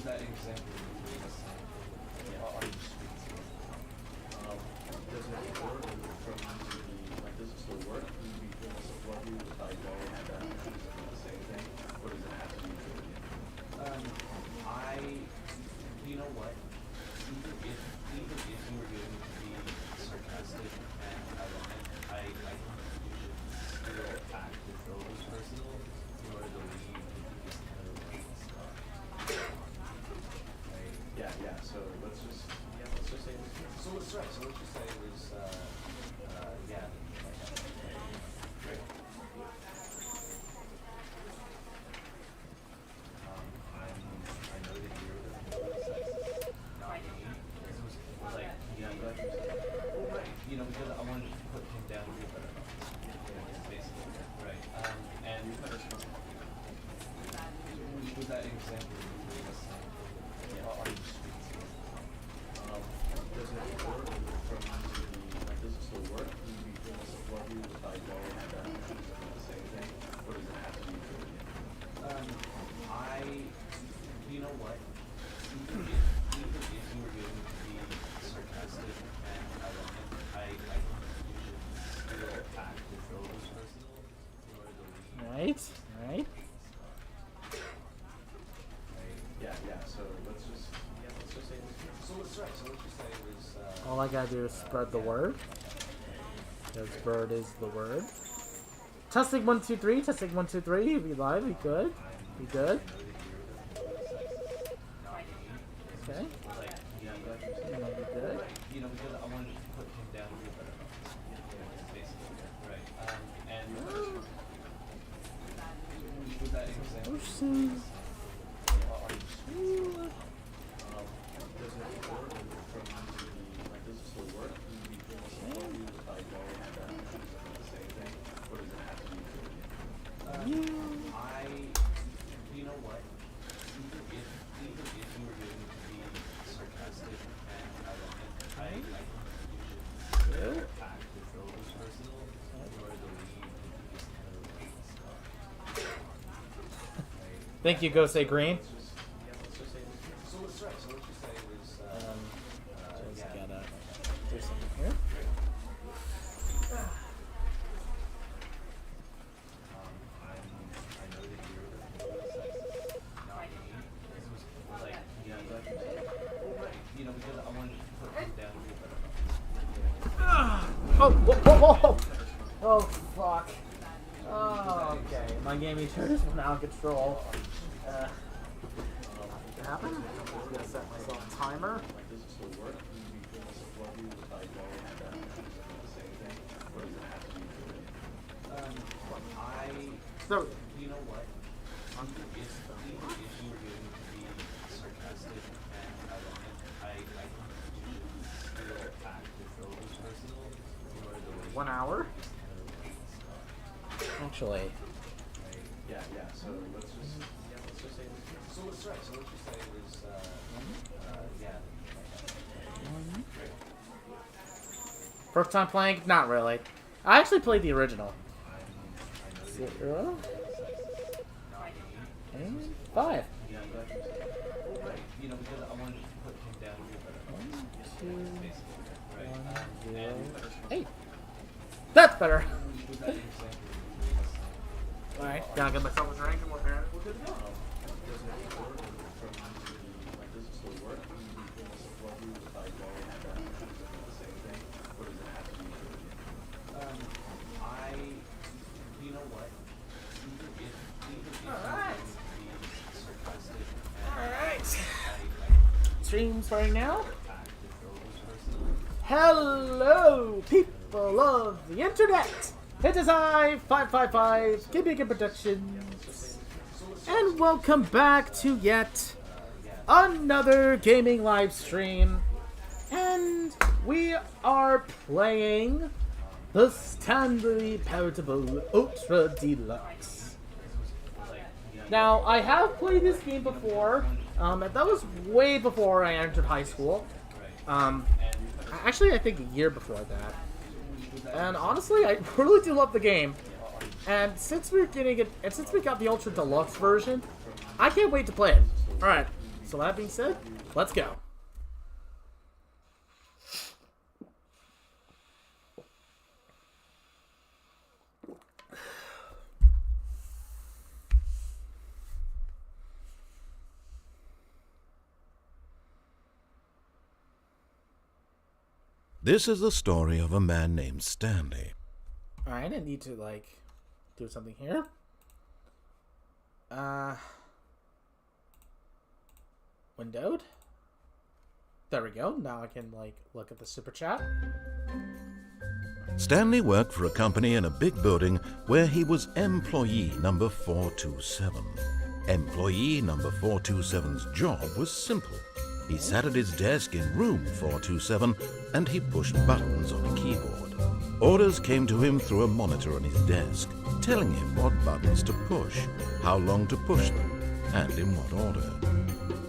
that example you gave us, are you speaking to? Does it work from the, like, does it still work? Do we feel support you if I go and do the same thing? Or does it have to be true again? You know what? Even if you were going to be sarcastic and ironic, I think you should still act as though it was personal in order to leave this kind of stuff. Right? Yeah, so let's just say this. So let's just say it was, yeah. Great. I know that you're the not me. This was like, yeah, but, well, right, you know, because I wanted to put him down here, but basically, right. And with that example, you gave us, are you speaking to? Does it work from the, like, does it still work? Do we feel support you if I go and do the same thing? Or does it have to be true again? You know what? Even if you were going to be sarcastic and ironic, I think you should still act as though it was personal in order to leave. Right. Yeah, so let's just say this. So let's just say it was, All I gotta do is spread the word. Because bird is the word. Testing 1 2 3. Testing 1 2 3. We live. We good. We good. Okay. like, yeah, but, We good. you know, because I wanted to put him down here, but basically, right. And with that example, Oopsies. Does it work from the, like, does it still work? Do we feel support you if I go and do the same thing? Or does it have to be true again? you know what? Even if you were going to be sarcastic and ironic, I think you should still act as though it was personal in order to leave this kind of stuff. Right? Thank you, Go Say Green. Let's just say this. So let's just say it was, Just yeah. gotta do something here. I know that you're the not me. This was like, yeah, but, well, right, you know, because I wanted to put him down here, but Oh, whoa. Oh, fuck. Oh, okay. My gaming chair is now in control. What happened? I'm gonna set myself a timer. Like, does it still work? Do we feel support you if I go and do the same thing? Or does it have to be true again? So, you know what? Even if you were going to be sarcastic and ironic, I think you should still act as though it was personal in order to leave 1 hour? this kind of Actually, Yeah, so let's just say this. So let's just say it was, yeah. first time playing? Not really. I actually played the original. 0 and 5. Yeah, but, well, right, you know, because I wanted to put him down here, but 1 2 basically, right. 1 0 And 8. That's better. with that example, Alright, gotta get myself a drink and we're good to go. Does it work from the, like, does it still work? Do we feel support you if I go and do the same thing? Or does it have to be true again? you know what? Even if you were Alright. going to be sarcastic and Alright. I Stream starting now. act as though it was personal. Hello, people of the internet! It is I, 555, Gaming and Productions, and welcome back to yet another gaming live stream. And we are playing the Standley Paradible Ultra Deluxe. Now, I have played this game before. That was way before I entered high school. Actually, I think a year before that. And honestly, I really do love the game. And since we're getting it, and since we got the Ultra Deluxe version, I can't wait to play it. Alright, So that being said, let's go. This is the story of a man named Standley. Alright, I didn't need to, like, do something here. Windowed. There we go. Now I can, like, look at the super chat. Standley worked for a company in a big building where he was employee number 427. Employee number 427's job was simple. He sat at his desk in room 427 and he pushed buttons on a keyboard. Orders came to him through a monitor on his desk, telling him what buttons to push, how long to push them, and in what order.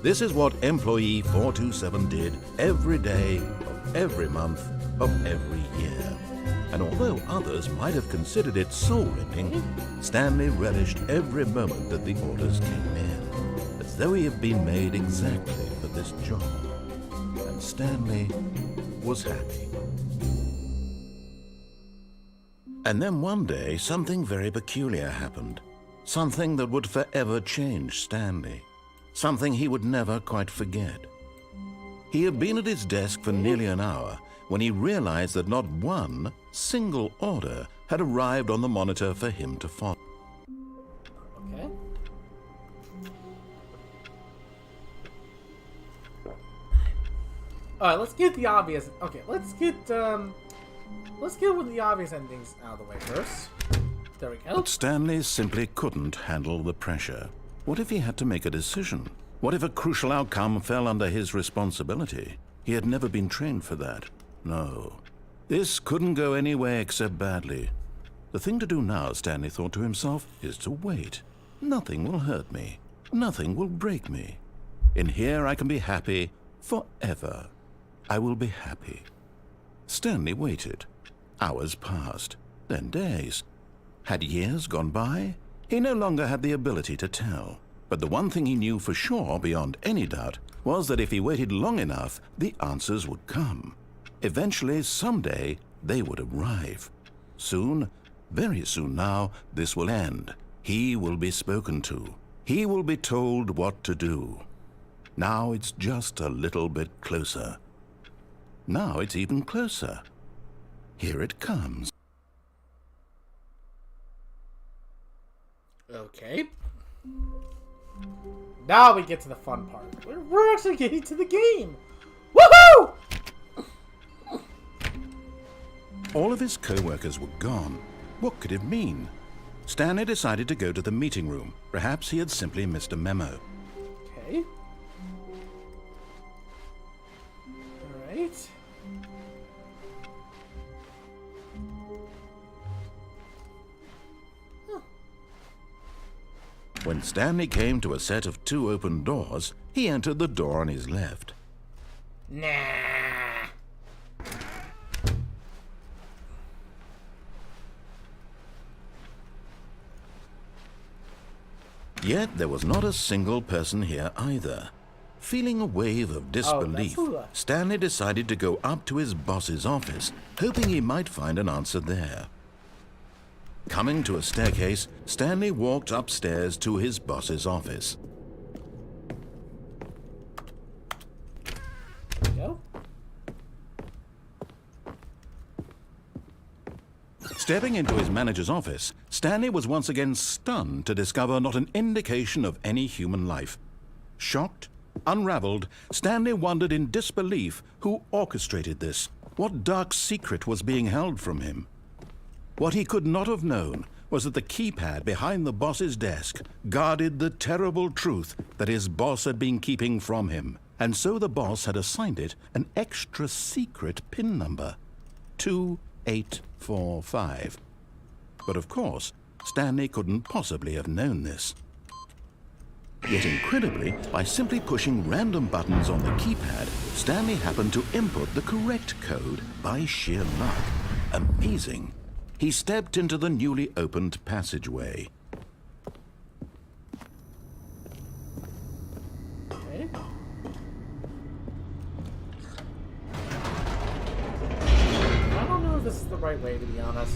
This is what employee 427 did every day of every month of every year. And although others might have considered it soul-ripping, Standley relished every moment that the orders came in, as though he had been made exactly for this job. And Standley was happy. And then one day, something very peculiar happened. Something that would forever change Standley. Something he would never quite forget. He had been at his desk for nearly an hour when he realized that not one single order had arrived on the monitor for him to follow. Okay. Alright, let's get the obvious. Okay, let's get with the obvious endings out of the way first. There we go. But Standley simply couldn't handle the pressure. What if he had to make a decision? What if a crucial outcome fell under his responsibility? He had never been trained for that. No. This couldn't go any way except badly. The thing to do now, Standley thought to himself, is to wait. Nothing will hurt me. Nothing will break me. In here I can be happy forever. I will be happy. Standley waited. Hours passed, then days. Had years gone by? He no longer had the ability to tell. But the one thing he knew for sure, beyond any doubt, was that if he waited long enough, the answers would come. Eventually, someday, they would arrive. Soon, very soon now, this will end. He will be spoken to. He will be told what to do. Now it's just a little bit closer. Now it's even closer. Here it comes. Okay. Now we get to the fun part. We're actually getting to the game. Woohoo! All of his co-workers were gone. What could it mean? Standley decided to go to the meeting room. Perhaps he had simply missed a memo. Okay. Alright. When Standley came to a set of 2 open doors, he entered the door on his left. Nah. Yet there was not a single person here either. Feeling a wave of disbelief, Standley decided to go up to his boss's office, hoping he might find an answer there. Coming to a staircase, Standley walked upstairs to his boss's office. Go. Stepping into his manager's office, Standley was once again stunned to discover not an indication of any human life. Shocked, unraveled, Standley wondered in disbelief who orchestrated this. What dark secret was being held from him? What he could not have known was that the keypad behind the boss's desk guarded the terrible truth that his boss had been keeping from him, and so the boss had assigned it an extra secret PIN number, 2845. But of course, Standley couldn't possibly have known this. Yet incredibly, by simply pushing random buttons on the keypad, Standley happened to input the correct code by sheer luck. Amazing. He stepped into the newly opened passageway. Okay. right way, to be honest.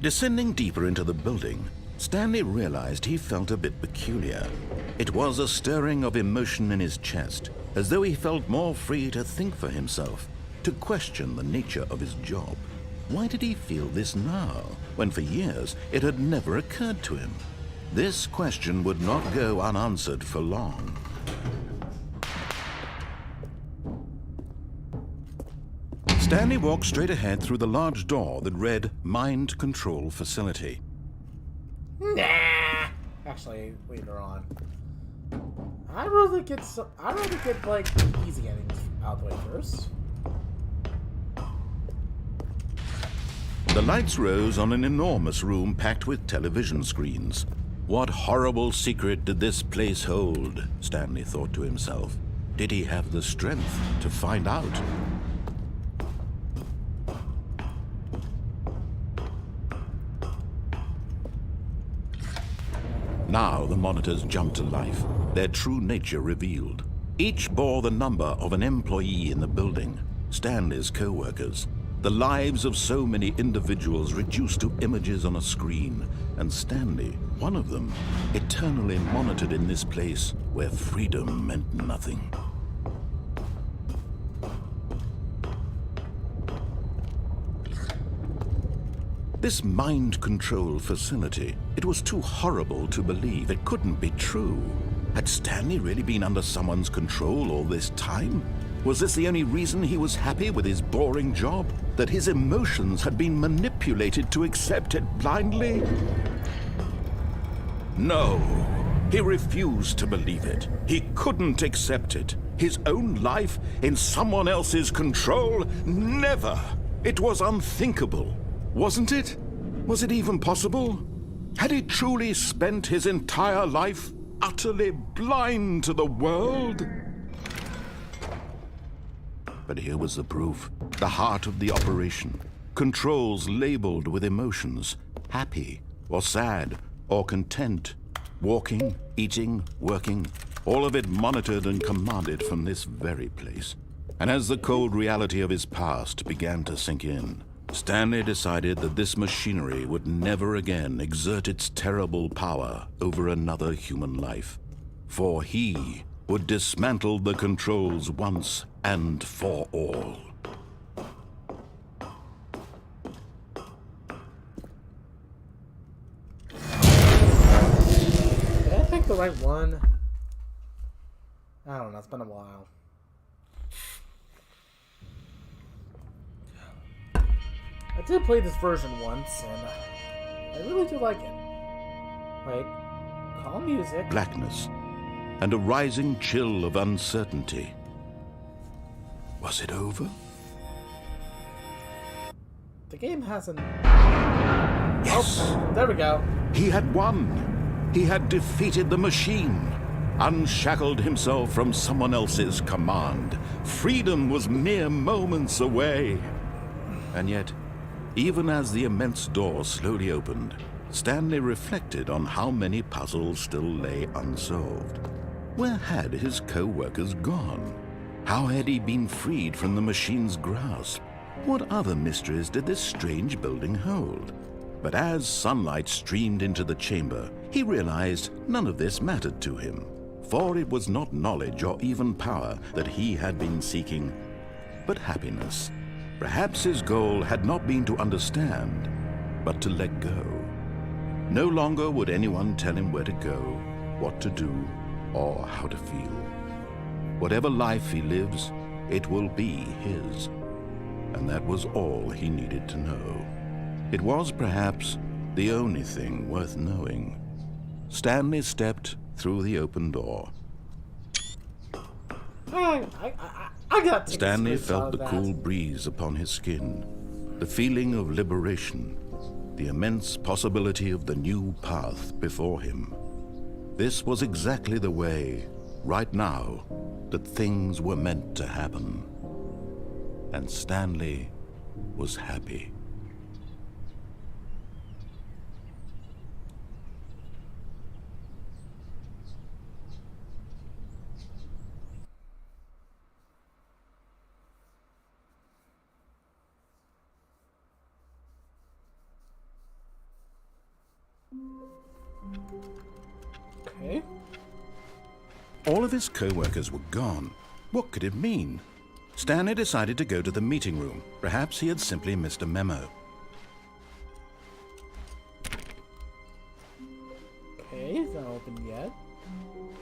Descending deeper into the building, Stanley realized he felt a bit peculiar. It was a stirring of emotion in his chest, as though he felt more free to think for himself, to question the nature of his job. Why did he feel this now, when for years it had never occurred to him? This question would not go unanswered for long. Stanley walked straight ahead through the large door that read Mind Control Facility. Nah. Actually, later on. I'd rather get like the easy endings out of the way first. The lights rose on an enormous room packed with television screens. What horrible secret did this place hold? Stanley thought to himself. Did he have the strength to find out? Now the monitors jumped to life, their true nature revealed. Each bore the number of an employee in the building, Stanley's co-workers. The lives of so many individuals reduced to images on a screen, and Standley, one of them, eternally monitored in this place where freedom meant nothing. This mind control facility, it was too horrible to believe. It couldn't be true. Had Stanley really been under someone's control all this time? Was this the only reason he was happy with his boring job? That his emotions had been manipulated to accept it blindly? No, he refused to believe it. He couldn't accept it. His own life in someone else's control? Never! It was unthinkable. Wasn't it? Was it even possible? Had he truly spent his entire life utterly blind to the world? But here was the proof. The heart of the operation. Controls labeled with emotions. Happy, or sad, or content. Walking, eating, working. All of it monitored and commanded from this very place. And as the cold reality of his past began to sink in, Stanley decided that this machinery would never again exert its terrible power over another human life. For he would dismantle the controls once and for all. Did I pick the right one? I don't know, it's been a while. I did play this version once, and I really do like it. Wait, calm music. Blackness and a rising chill of uncertainty. Was it over? The game hasn't... Yes! Oh, there we go. He had won. He had defeated the machine. Unshackled himself from someone else's command. Freedom was mere moments away. And yet, even as the immense door slowly opened, Stanley reflected on how many puzzles still lay unsolved. Where had his co-workers gone? How had he been freed from the machine's grasp? What other mysteries did this strange building hold? But as sunlight streamed into the chamber, he realized none of this mattered to him, for it was not knowledge or even power that he had been seeking, but happiness. Perhaps his goal had not been to understand, but to let go. No longer would anyone tell him where to go, what to do, or how to feel. Whatever life he lives, it will be his. And that was all he needed to know. It was perhaps the only thing worth knowing. Stanley stepped through the open door. I got Stanley felt the cool breeze upon his skin, the feeling of liberation, the immense possibility of the new path before him. This was exactly the way, right now, that things were meant to happen. And Stanley was happy. All of his co-workers were gone. What could it mean? Stanley decided to go to the meeting room. Perhaps he had simply missed a memo. Okay, it's not open yet.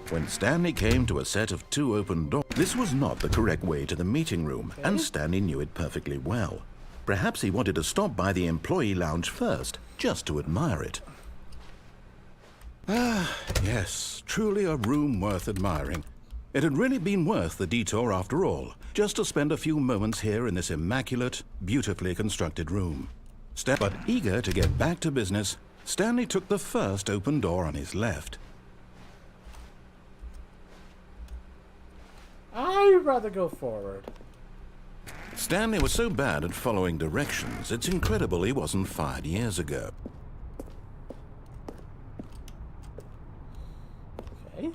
When Stanley came to a set of 2 open doors, this was not the correct way to the meeting room, and Stanley knew it perfectly well. Perhaps he wanted to stop by the employee lounge first, just to admire it. Ah, yes, truly a room worth admiring. It had really been worth the detour after all, just to spend a few moments here in this immaculate, beautifully constructed room. But eager to get back to business, Stanley took the first open door on his left. I'd rather go forward. Stanley was so bad at following directions, it's incredible he wasn't fired years ago. Okay.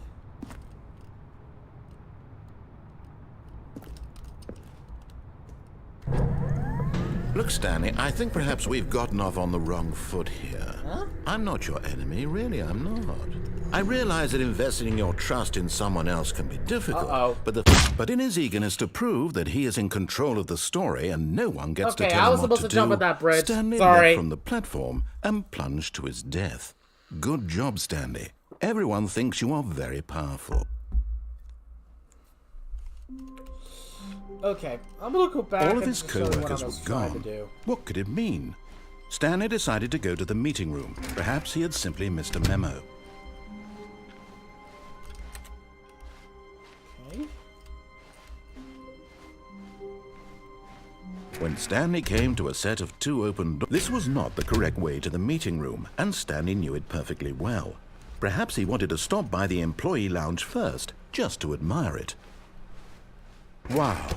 Look, Stanley, I think perhaps we've gotten off on the wrong foot here. Huh? I'm not your enemy, really, I'm not. I realize that investing your trust in someone else can be difficult, but in his eagerness to prove that he is in control of the story and no one gets to tell him what to do, I was supposed to jump at that bridge. Stanley Sorry. leapt from the platform and plunged to his death. Good job, Stanley. Everyone thinks you are very powerful. Okay, I'm gonna go back. All of his and show you what I co-workers was were trying gone. to do. What could it mean? Stanley decided to go to the meeting room. Perhaps he had simply missed a memo. Okay. When Stanley came to a set of 2 open doors, this was not the correct way to the meeting room, and Stanley knew it perfectly well. Perhaps he wanted to stop by the employee lounge first, just to admire it. Wow,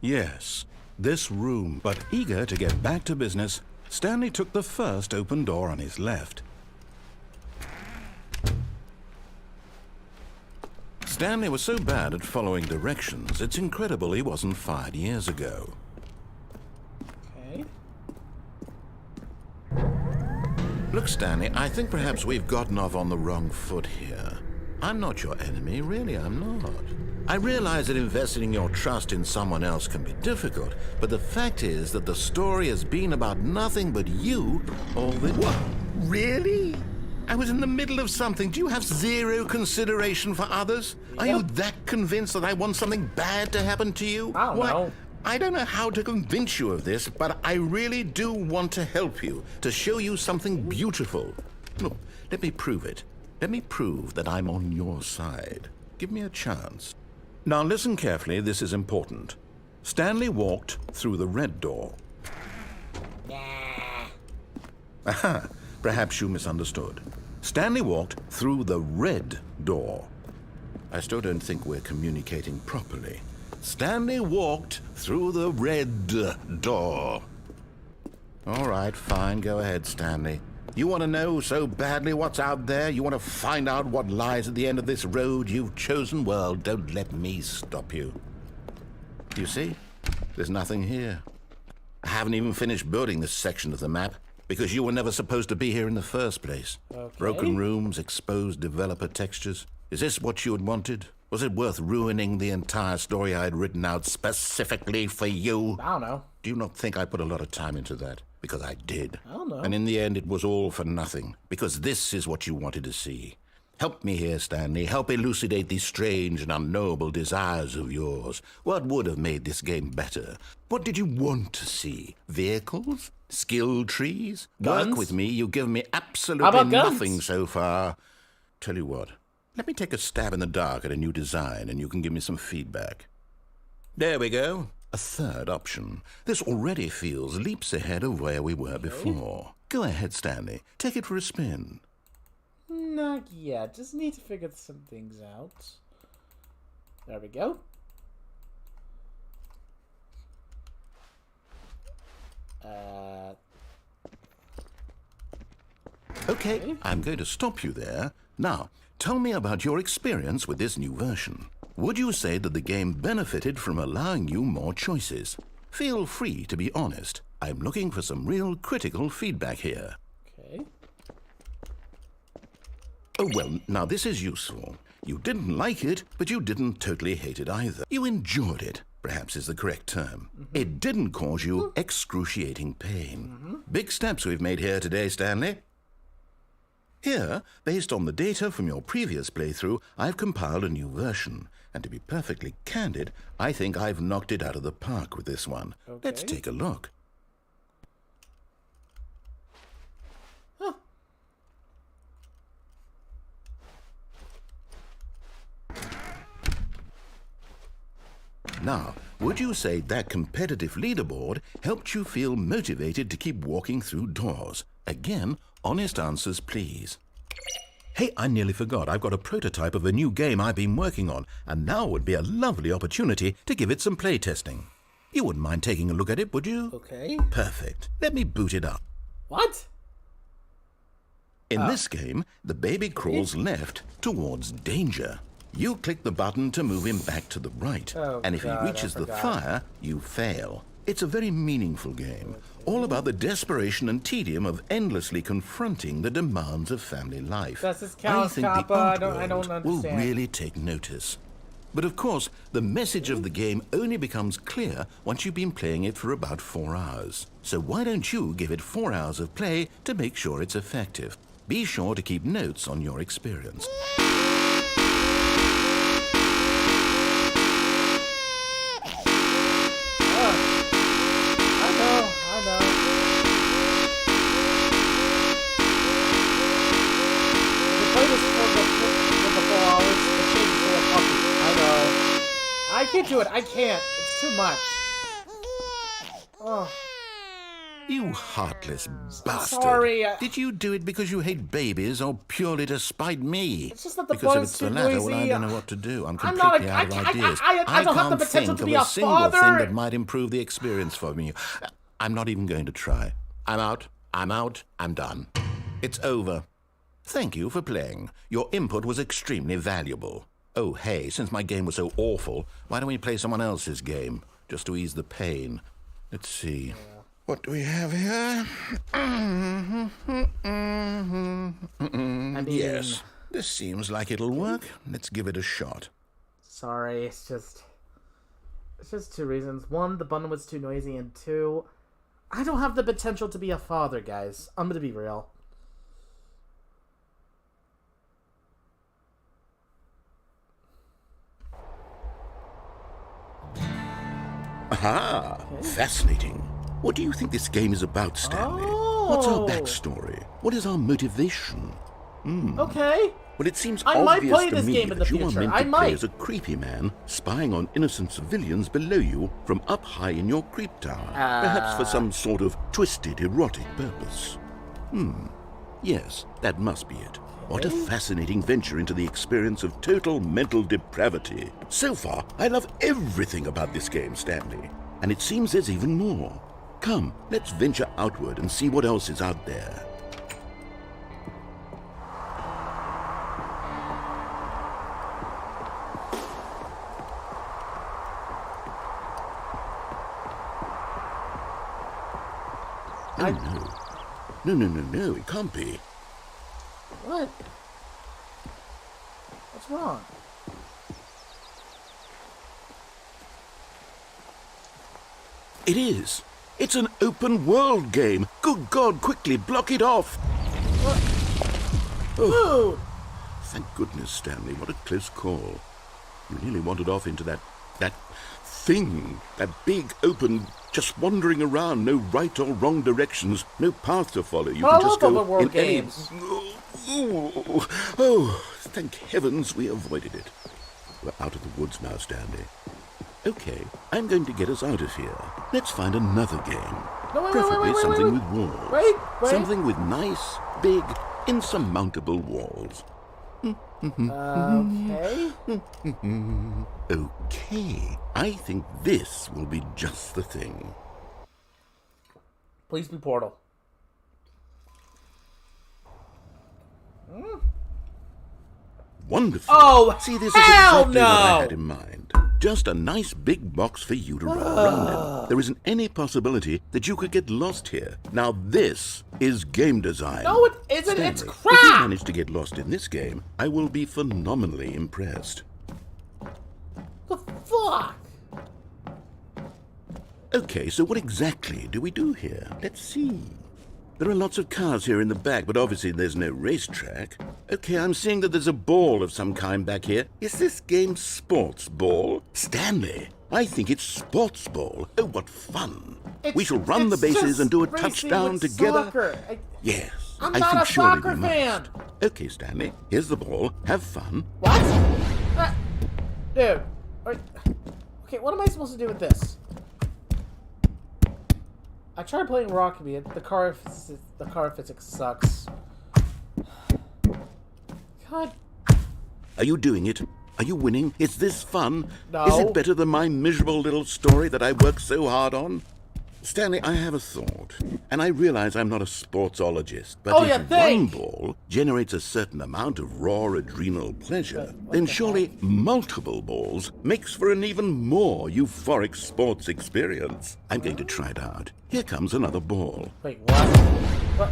yes, this room. But eager to get back to business, Stanley took the first open door on his left. Stanley was so bad at following directions, it's incredible he wasn't fired years ago. Okay. Look, Stanley, I think perhaps we've gotten off on the wrong foot here. I'm not your enemy, really, I'm not. I realize that investing your trust in someone else can be difficult, but the fact is that the story has been about nothing but you all the... What? Really? I was in the middle of something. Do you have zero consideration for others? Are you that convinced that I want something bad to happen to you? I don't know. I don't know how to convince you of this, but I really do want to help you, to show you something beautiful. Look, let me prove it. Let me prove that I'm on your side. Give me a chance. Now listen carefully, this is important. Stanley walked through the red door. Aha, perhaps you misunderstood. Stanley walked through the red door. I still don't think we're communicating properly. Stanley walked through the red door. All right, fine, go ahead, Stanley. You want to know so badly what's out there? You want to find out what lies at the end of this road you've chosen? Well, don't let me stop you. You see? There's nothing here. I haven't even finished building this section of the map, because you were never supposed to be here in the first place. Okay. Broken rooms, exposed developer textures. Is this what you had wanted? Was it worth ruining the entire story I had written out specifically for you? I don't know. Do you not think I put a lot of time into that? Because I did. I don't know. And in the end, it was all for nothing. Because this is what you wanted to see. Help me here, Stanley. Help elucidate these strange and unknowable desires of yours. What would have made this game better? What did you want to see? Vehicles? Skill trees? Guns? Work with me. You've given me How absolutely about guns? nothing so far. Tell you what. Let me take a stab in the dark at a new design, and you can give me some feedback. There we go. A third option. This already feels leaps ahead of where we were before. Go ahead, Stanley. Take it for a spin. Not yet. Just need to figure some things out. There we go. Okay, I'm going to stop you there. Now, tell me about your experience with this new version. Would you say that the game benefited from allowing you more choices? Feel free to be honest. I'm looking for some real critical feedback here. Okay. Oh, well, now this is useful. You didn't like it, but you didn't totally hate it either. You enjoyed it, perhaps is the correct term. It didn't cause you excruciating pain. Big steps we've made here today, Stanley. Here, based on the data from your previous playthrough, I've compiled a new version. And to be perfectly candid, I think I've knocked it out of the park with this one. Let's take a look. Now, would you say that competitive leaderboard helped you feel motivated to keep walking through doors? Again, honest answers, please. Hey, I nearly forgot. I've got a prototype of a new game I've been working on, and now would be a lovely opportunity to give it some play testing. You wouldn't mind taking a look at it, would you? Okay. Perfect. Let me boot it up. What? In this game, the baby crawls left towards danger. You click the button to move him back to the right, and if he reaches the fire, you fail. It's a very meaningful game, all about the desperation and tedium of endlessly confronting the demands of family life. Does this I count, think the Kappa? art I don't world will understand. really take notice. But of course, the message of the game only becomes clear once you've been playing it for about 4 hours. So why don't you give it 4 hours of play to make sure it's effective? Be sure to keep notes on your experience. I can't do it. I can't. It's too much. Oh. You heartless bastard. Sorry. Did you do it because you hate babies or purely to spite me? It's just that the because if boy's it's the too latter, well, I noisy. don't know what to do. I'm I'm not completely a- out of I- ideas. I don't have the can't potential think to of be a a single father. thing that might improve the experience for me. I'm not even going to try. I'm out. I'm out. I'm done. It's over. Thank you for playing. Your input was extremely valuable. Oh, hey, since my game was so awful, why don't we play someone else's game, just to ease the pain? Let's see. What do we have here? Yes, this seems like it'll work. Let's give it a shot. Sorry, it's just two reasons. One, the button was too noisy, and two, I don't have the potential to be a father, guys. I'm gonna be real. Aha! Fascinating. What do you think this game is about, Stanley? What's our backstory? What is our motivation? Okay. Well, it seems I might obvious play to this me game in the that you are future. meant I to might. play as a creepy man spying on innocent civilians below you from up high in your creep tower, perhaps for some sort of twisted erotic purpose. Yes, that must be it. What a fascinating venture into the experience of total mental depravity. So far, I love everything about this game, Standley. And it seems there's even more. Come, let's venture outward and see what else is out there. Oh, no. No, it can't be. What? What's wrong? It is. It's an open world game. Good God, quickly block it off. Ooh! Thank goodness, Stanley. What a close call. You nearly wandered off into that thing. That big, open, just wandering around. No right or wrong directions. No path to follow. You can just go open world in games. Oh, thank heavens we avoided it. We're out of the woods now, Stanley. Okay, I'm going to get us out of here. Let's find another game. No, wait, Preferably wait. something with walls. Wait. Something with nice, big, insurmountable walls. Okay. Okay, I think this will be just the thing. Please be Portal. Wonderful. Oh, see, this is hell exactly what I no! had in mind. Just a nice big box for you to run around in. There isn't any possibility that you could get lost here. Now this is game design. No, it isn't. Stanley, It's if you crap. manage to get lost in this game, I will be phenomenally impressed. The fuck? Okay, so what exactly do we do here? Let's see. There are lots of cars here in the back, but obviously there's no racetrack. Okay, I'm seeing that there's a ball of some kind back here. Is this game sports ball? Stanley, I think it's sports ball. Oh, what fun. We shall run the bases and do a touchdown together. Soccer. Yes, I'm I not think a surely soccer we must. fan. Okay, Stanley, here's the ball. Have fun. What? Dude. Okay, what am I supposed to do with this? I tried playing Rockabye. The car physics sucks. God. Are you doing it? Are you winning? Is this fun? No. Is it better than my miserable little story that I worked so hard on? Stanley, I have a thought, and I realize I'm not a sportsologist, but if one ball generates a certain amount of raw adrenal pleasure, then surely multiple balls makes for an even more euphoric sports experience. I'm going to try it out. Here comes another ball. Wait, what?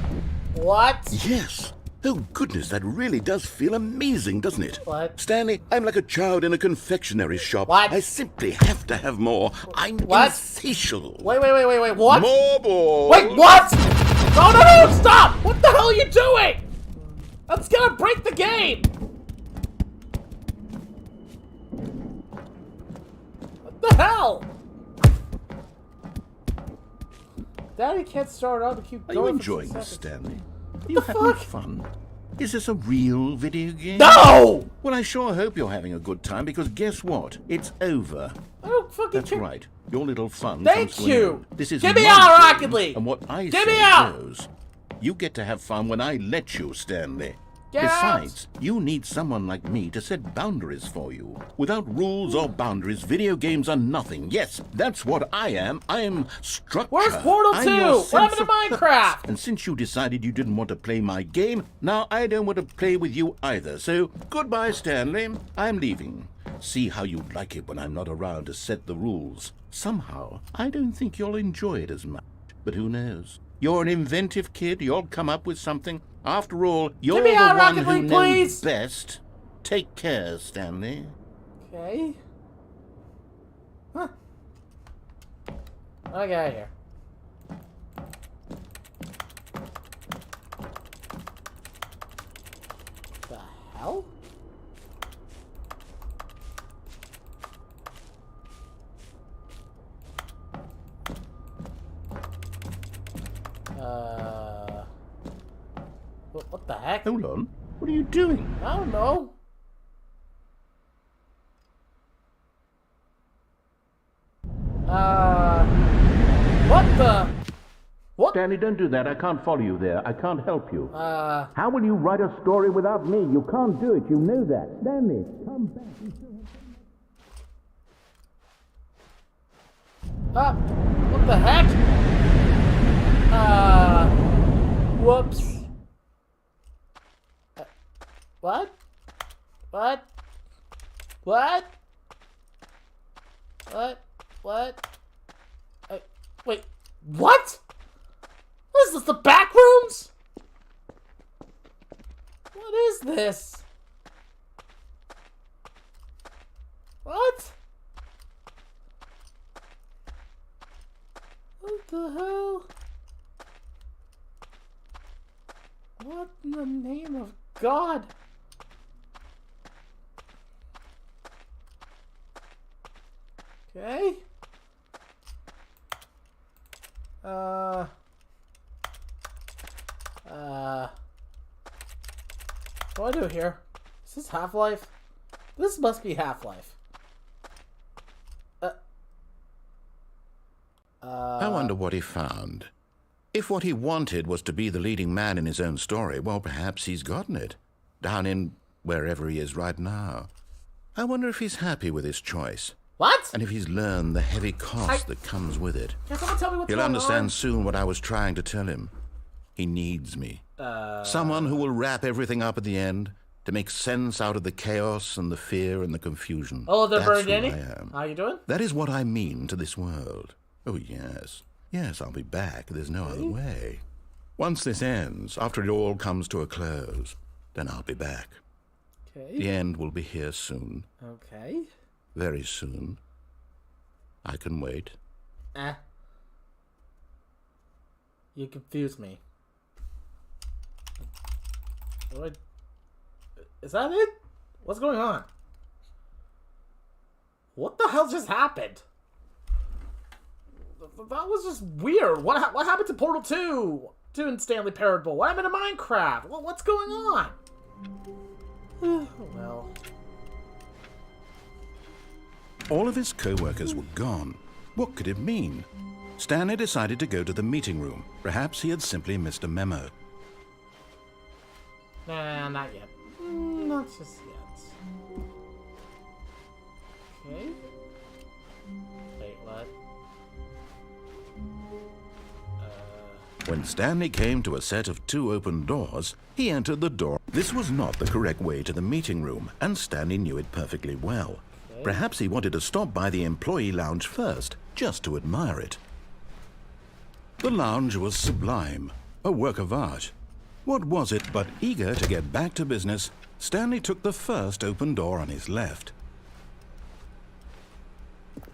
What? Yes. Oh, goodness, that really does feel amazing, doesn't it? What? Stanley, I'm like a child in a confectionery shop. What? I simply have to have more. I'm What? insatiable. Wait, what? More balls. Wait, what? No, stop! What the hell are you doing? That's gonna break the game! What the hell? Daddy can't start up and keep Are going. you enjoying for this, 6 seconds. Stanley? Are you having fuck? fun? Is this a real video game? No! Well, I sure hope you're having a good time, because guess what? It's over. I don't fucking That's care. right. Your little fun Thank comes to an you. end. This is Get me my out, game, Rocket League. And what I Get say me out. goes. You get to have fun when I let you, Stanley. Get Besides, you need someone like me to set boundaries for you. Without rules or boundaries, video games are nothing. Yes, that's what I am. I am structure. Where's Portal I'm 2? your What happened to sense of purpose. Minecraft? And since you decided you didn't want to play my game, now I don't want to play with you either. So, goodbye, Stanley. I'm leaving. See how you like it when I'm not around to set the rules. Somehow, I don't think you'll enjoy it as much. But who knows? You're an inventive kid. You'll come up with something. After all, you're me the out, one Rocket who League, knows please. best. Take care, Stanley. Okay. Huh. I get out of here. The hell? What the heck? Hold on. What are you doing? I don't know. What the? What? Stanley, don't do that. I can't follow you there. I can't help you. Uh, How will you write a story without me? You can't do it. You know that. Stanley, come back. what the heck? Whoops. What? What? What? What? What? Wait, what? What is this, the back rooms? What is this? What? What the hell? What in the name of God? Okay. What do I do here? Is this Half-Life? This must be Half-Life. I wonder what he found. If what he wanted was to be the leading man in his own story, well, perhaps he's gotten it. Down in wherever he is right now. I wonder if he's happy with his choice. What? And if he's learned the heavy cost that comes with it. Can someone tell me what's He'll going understand on? soon what I was trying to tell him. He needs me. Someone who will wrap everything up at the end, to make sense out of the chaos and the fear and the confusion. Oh, the That's who I Birdini. am. How you doing? That is what I mean to this world. Oh, yes. Yes, I'll be back. There's no other way. Once this ends, after it all comes to a close, then I'll be back. Okay. The end will be here soon. Okay. Very soon. I can wait. You confuse me. Is that it? What's going on? What the hell just happened? That was just weird. What happened to Portal 2? 2 and Standley Paradible? What happened to Minecraft? What's going on? Well. All of his co-workers were gone. What could it mean? Stanley decided to go to the meeting room. Perhaps he had simply missed a memo. Nah, not yet. Not just yet. Okay. Wait, what? When Stanley came to a set of 2 open doors, he entered the door. This was not the correct way to the meeting room, and Stanley knew it perfectly well. Okay. Perhaps he wanted to stop by the employee lounge first, just to admire it. The lounge was sublime, a work of art. What was it but eager to get back to business, Stanley took the first open door on his left.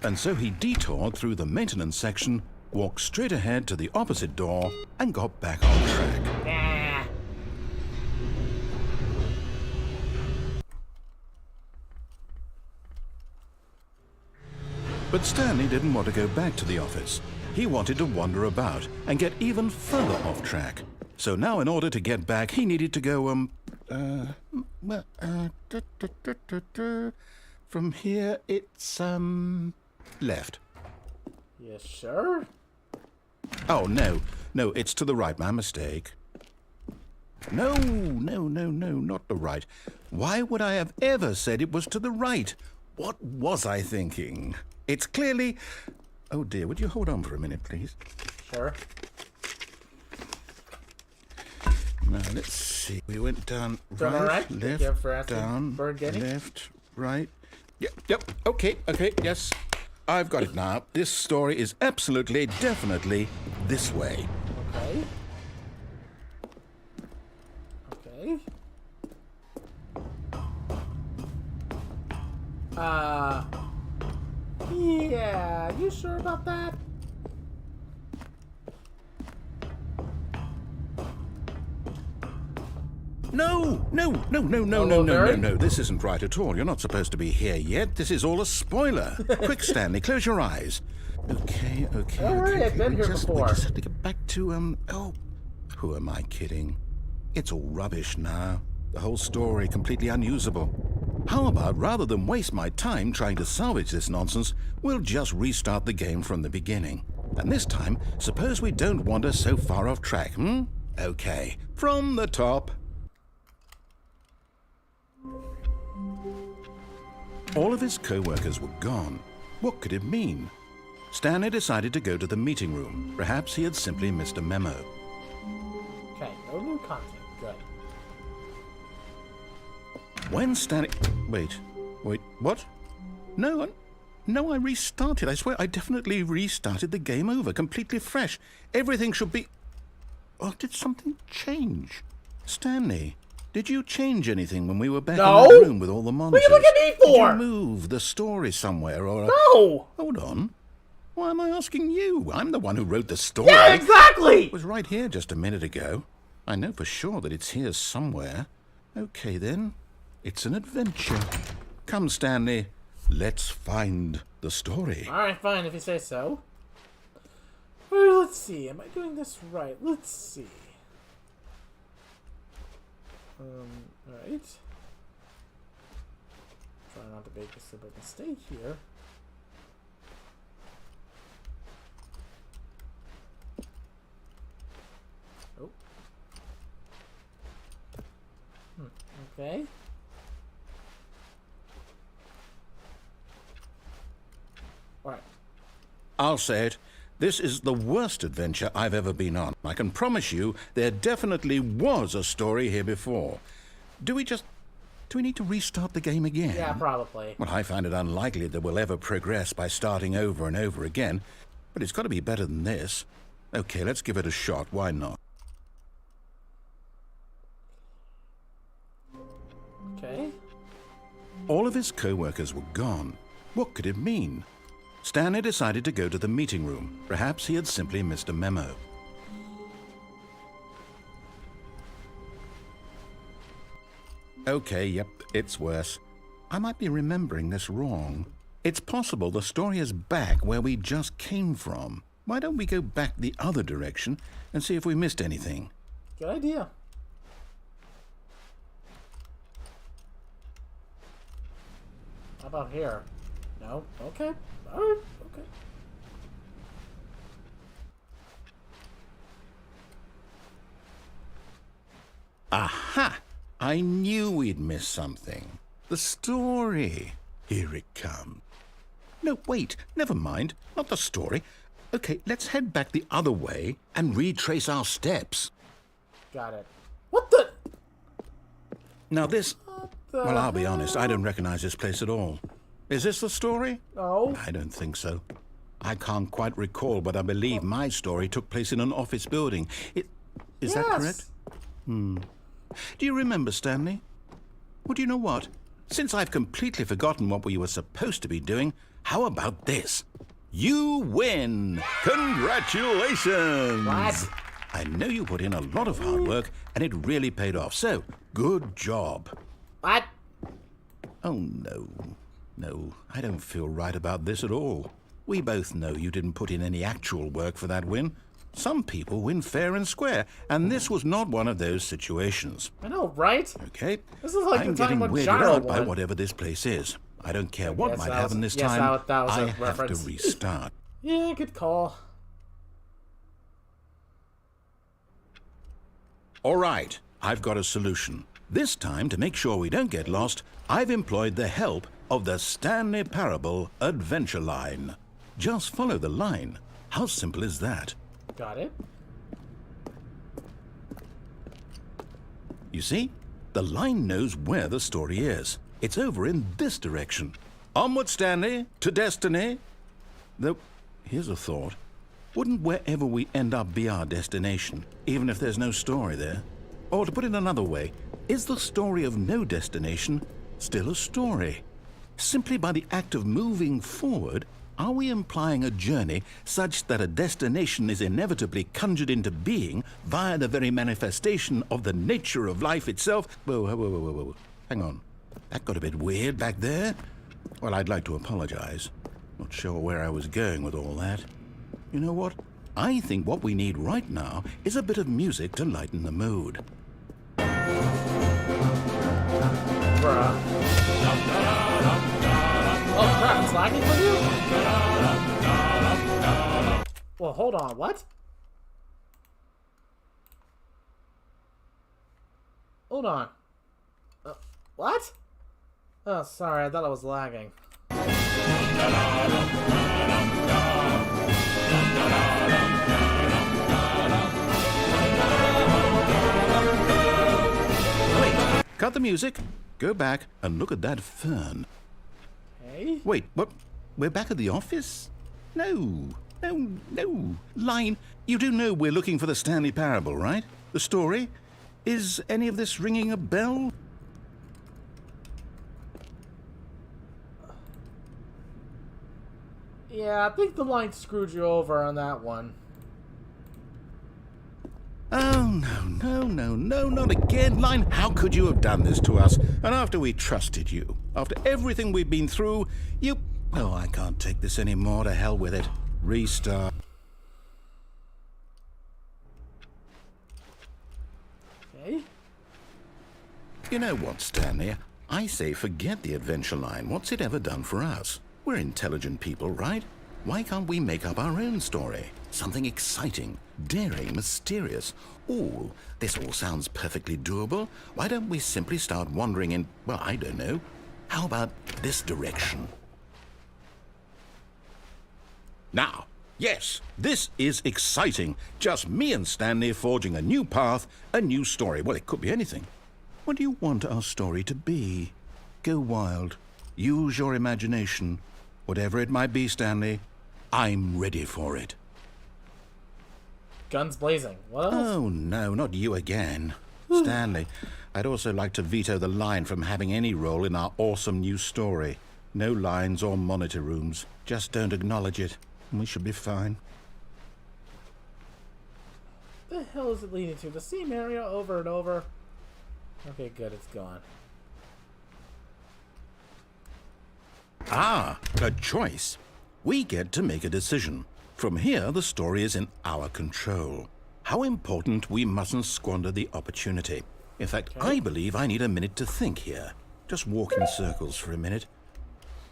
And so he detoured through the maintenance section, walked straight ahead to the opposite door, and got back on track. Nah. But Stanley didn't want to go back to the office. He wanted to wander about and get even further off track. So now in order to get back, he needed to go, from here it's, left. You sure? Oh, no, it's to the right, my mistake. No, not the right. Why would I have ever said it was to the right? What was I thinking? It's clearly... Oh dear, would you hold on for a minute, please? Sure. Now, let's see. We went down Turn right, right. left, Yep, for asking down, for getting. left, right. Yep, okay, yes. I've got it now. This story is absolutely, definitely this way. Okay. Okay. Yeah, you sure about that? No. This isn't right at all. You're not supposed to be here yet. This is all a spoiler. Quick, Stanley, close your eyes. Okay. Don't worry, I've been here We before. just have to get back to, who am I kidding? It's all rubbish now. The whole story completely unusable. How about, rather than waste my time trying to salvage this nonsense, we'll just restart the game from the beginning. And this time, suppose we don't wander so far off track, Okay, from the top. All of his co-workers were gone. What could it mean? Stanley decided to go to the meeting room. Perhaps he had simply missed a memo. Okay, no new content. Good. When Stanley... Wait, what? No, I restarted. I swear, I definitely restarted the game over, completely fresh. Everything should be... Oh, did something change? Stanley, did you change anything when we were back in the room with all the monsters? What are you looking at me for? Did you move the story somewhere, or... No! Hold on. Why am I asking you? I'm the one who wrote the story. Yeah, exactly! It was right here just a minute ago. I know for sure that it's here somewhere. Okay, then. It's an adventure. Come, Stanley. Let's find the story. Alright, fine, if you say so. Well, let's see. Am I doing this right? Let's see. Alright. Try not to make a simple mistake here. Oh. Okay. Alright. I'll say it. This is the worst adventure I've ever been on. I can promise you there definitely was a story here before. Do we just Do we need to restart the game again? Yeah, probably. Well, I find it unlikely that we'll ever progress by starting over and over again, but it's got to be better than this. Okay, let's give it a shot. Why not? Okay. All of his co-workers were gone. What could it mean? Stanley decided to go to the meeting room. Perhaps he had simply missed a memo. Okay, yep, it's worse. I might be remembering this wrong. It's possible the story is back where we just came from. Why don't we go back the other direction and see if we missed anything? Good idea. How about here? No? Okay. Alright, okay. Aha! I knew we'd missed something. The story. Here it comes. No, wait, never mind. Not the story. Okay, let's head back the other way and retrace our steps. Got it. What the? Now this... the Well, I'll be hell? honest, I don't recognize this place at all. Is this the story? No. I don't think so. I can't quite recall, but I believe my story took place in an office building. Is that correct? Do you remember, Stanley? Well, do you know what? Since I've completely forgotten what we were supposed to be doing, how about this? You win! Congratulations! What? I know you put in a lot of hard work, and it really paid off, so good job. What? Oh, no. No, I don't feel right about this at all. We both know you didn't put in any actual work for that win. Some people win fair and square, and this was not one of those situations. I know, right? Okay? This is like I'm the time getting when weirded Gyro out by won. whatever this place is. I don't care what Yes, might that happen was- this yes, time. that was a I have reference. to restart. Yeah, good call. All right, I've got a solution. This time, to make sure we don't get lost, I've employed the help of the Standley Parable Adventure Line. Just follow the line. How simple is that? Got it. You see? The line knows where the story is. It's over in this direction. Onward, Stanley, to destiny. Though, here's a thought. Wouldn't wherever we end up be our destination, even if there's no story there? Or to put it another way, is the story of no destination still a story? Simply by the act of moving forward, are we implying a journey such that a destination is inevitably conjured into being via the very manifestation of the nature of life itself? Whoa, whoa, whoa, whoa, whoa. Hang on. That got a bit weird back there. Well, I'd like to apologize. Not sure where I was going with all that. You know what? I think what we need right now is a bit of music to lighten the mood. Bruh. Oh crap, it's lagging for you? Well, hold on, what? Hold on. What? Oh, sorry, I thought it was lagging. Wait, cut the music, go back and look at that fern. Hey? Wait, what? We're back at the office? No. Line, you do know we're looking for the Standley Parable, right? The story? Is any of this ringing a bell? Yeah, I think the line screwed you over on that one. Oh, no, not again, Line. How could you have done this to us? And after we trusted you, after everything we've been through, you... Oh, I can't take this anymore. To hell with it. Restart. Okay? You know what, Stanley? I say forget the adventure line. What's it ever done for us? We're intelligent people, right? Why can't we make up our own story? Something exciting, daring, mysterious. Ooh, this all sounds perfectly doable. Why don't we simply start wandering in, well, I don't know. How about this direction? Now, yes, this is exciting. Just me and Stanley forging a new path, a new story. Well, it could be anything. What do you want our story to be? Go wild. Use your imagination. Whatever it might be, Standley, I'm ready for it. Guns blazing. What else? Oh, no, not you again. Standley, I'd also like to veto the line from having any role in our awesome new story. No lines or monitor rooms. Just don't acknowledge it, and we should be fine. The hell is it leading to? The same area over and over? Okay, good, it's gone. Ah, a choice. We get to make a decision. From here, the story is in our control. How important we mustn't squander the opportunity. In fact, I believe I need a minute to think here. Just walk in circles for a minute.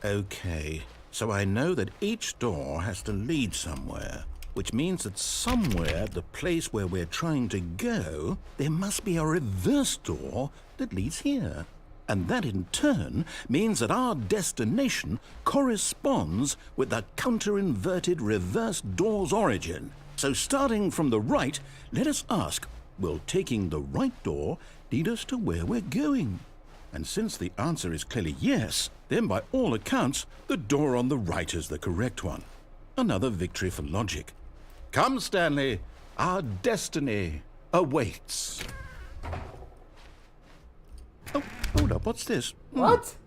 Okay, so I know that each door has to lead somewhere, which means that somewhere at the place where we're trying to go, there must be a reverse door that leads here. And that in turn means that our destination corresponds with the counter-inverted reverse door's origin. So starting from the right, let us ask, will taking the right door lead us to where we're going? And since the answer is clearly yes, then by all accounts, the door on the right is the correct one. Another victory for logic. Come, Standley, our destiny awaits. Oh, hold up, what's this? What?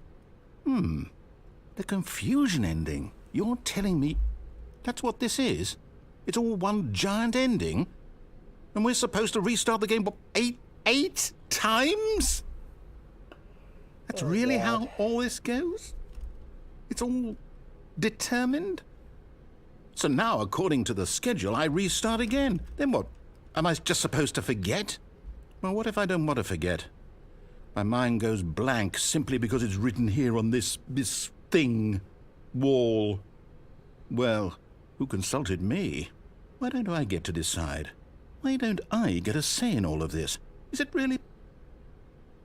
The confusion ending. You're telling me that's what this is? It's all one giant ending? And we're supposed to restart the game, what, eight times? That's really how all this goes? It's all determined? So now, according to the schedule, I restart again. Then what? Am I just supposed to forget? Well, what if I don't want to forget? My mind goes blank simply because it's written here on this thing, wall. Well, who consulted me? Why don't I get to decide? Why don't I get a say in all of this? Is it really?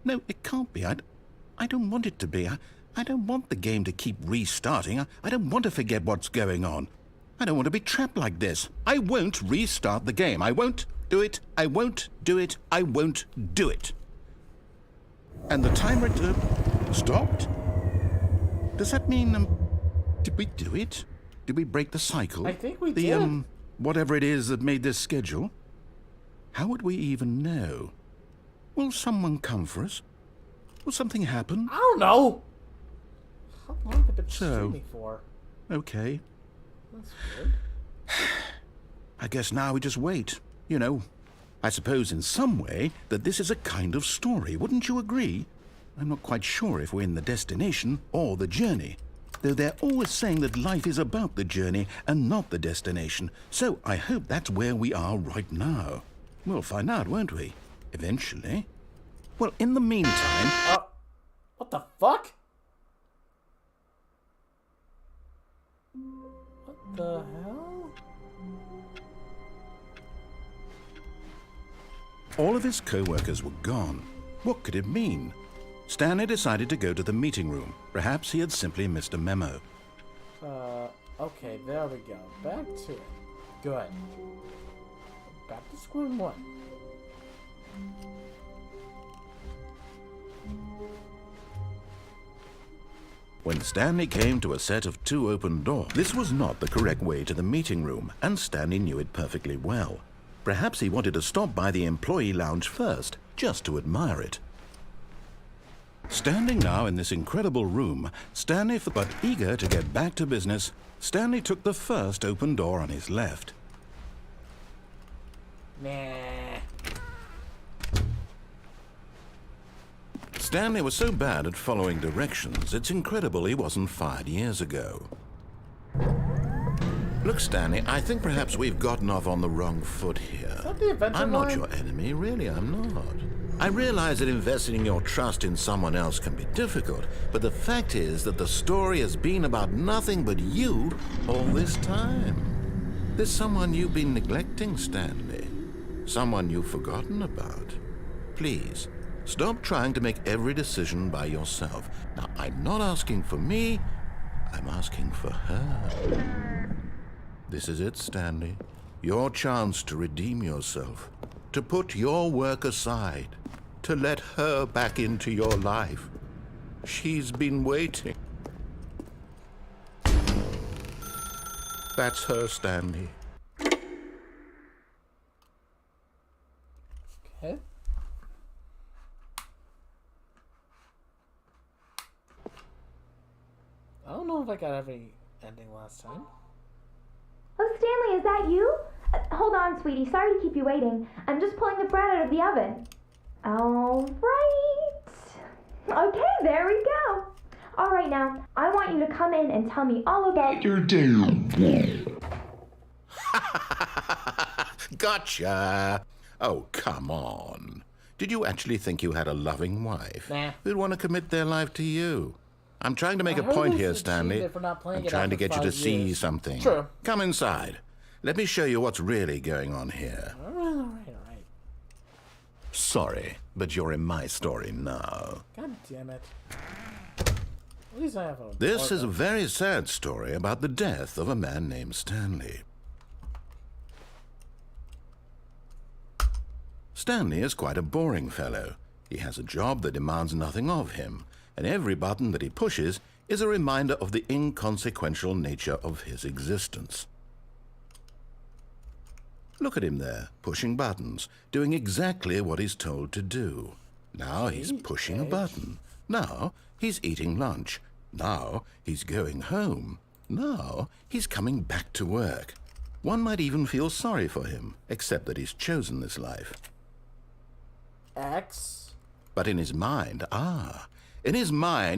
No, it can't be. I don't want it to be. I don't want the game to keep restarting. I don't want to forget what's going on. I don't want to be trapped like this. I won't restart the game. I won't do it. I won't do it. I won't do it. And the timer stopped? Does that mean, did we do it? Did we break the cycle? I think we did. Whatever it is that made this schedule? How would we even know? Will someone come for us? Will something happen? I don't know. How long have it been streaming for? Okay. That's weird. I guess now we just wait. You know, I suppose in some way that this is a kind of story. Wouldn't you agree? I'm not quite sure if we're in the destination or the journey. Though they're always saying that life is about the journey and not the destination. So I hope that's where we are right now. We'll find out, won't we? Eventually. Well, in the meantime... What the fuck? What the hell? All of his co-workers were gone. What could it mean? Stanley decided to go to the meeting room. Perhaps he had simply missed a memo. Okay, there we go. Back to it. Good. Back to square one. When Stanley came to a set of 2 open doors, this was not the correct way to the meeting room, and Stanley knew it perfectly well. Perhaps he wanted to stop by the employee lounge first, just to admire it. Standing now in this incredible room, but eager to get back to business, Stanley took the first open door on his left. Nah. Stanley was so bad at following directions, it's incredible he wasn't fired years ago. Look, Stanley, I think perhaps we've gotten off on the wrong foot here. Is that the adventure I'm not line? your enemy, really, I'm not. I realize that investing your trust in someone else can be difficult, but the fact is that the story has been about nothing but you all this time. There's someone you've been neglecting, Standley. Someone you've forgotten about. Please, stop trying to make every decision by yourself. Now, I'm not asking for me, I'm asking for her. This is it, Standley. Your chance to redeem yourself. To put your work aside. to let her back into your life. She's been waiting. That's her, Standley. Okay. I don't know if I got every ending last time. Oh, Stanley, is that you? Hold on, sweetie. Sorry to keep you waiting. I'm just pulling the bread out of the oven. All right. Okay, there we go. All right, now, I want you to come in and tell me all about your day. Gotcha! Oh, come on. Did you actually think you had a loving wife Nah. who'd want to commit their life to you? I'm trying to make I a heard point this here, is Standley. cheated for not playing I'm it trying to after get you to 5 see years. something. True. Come inside. Let me show you what's really going on here. Alright. Sorry, but you're in my story now. God damn it. At least I have a... This is a very sad story about the death of a man named Standley. Standley is quite a boring fellow. He has a job that demands nothing of him, and every button that he pushes is a reminder of the inconsequential nature of his existence. Look at him there, pushing buttons, doing exactly what he's told to do. Now he's pushing a button. Now he's eating lunch. Now he's going home. Now he's coming back to work. One might even feel sorry for him, except that he's chosen this life. X. But in his mind,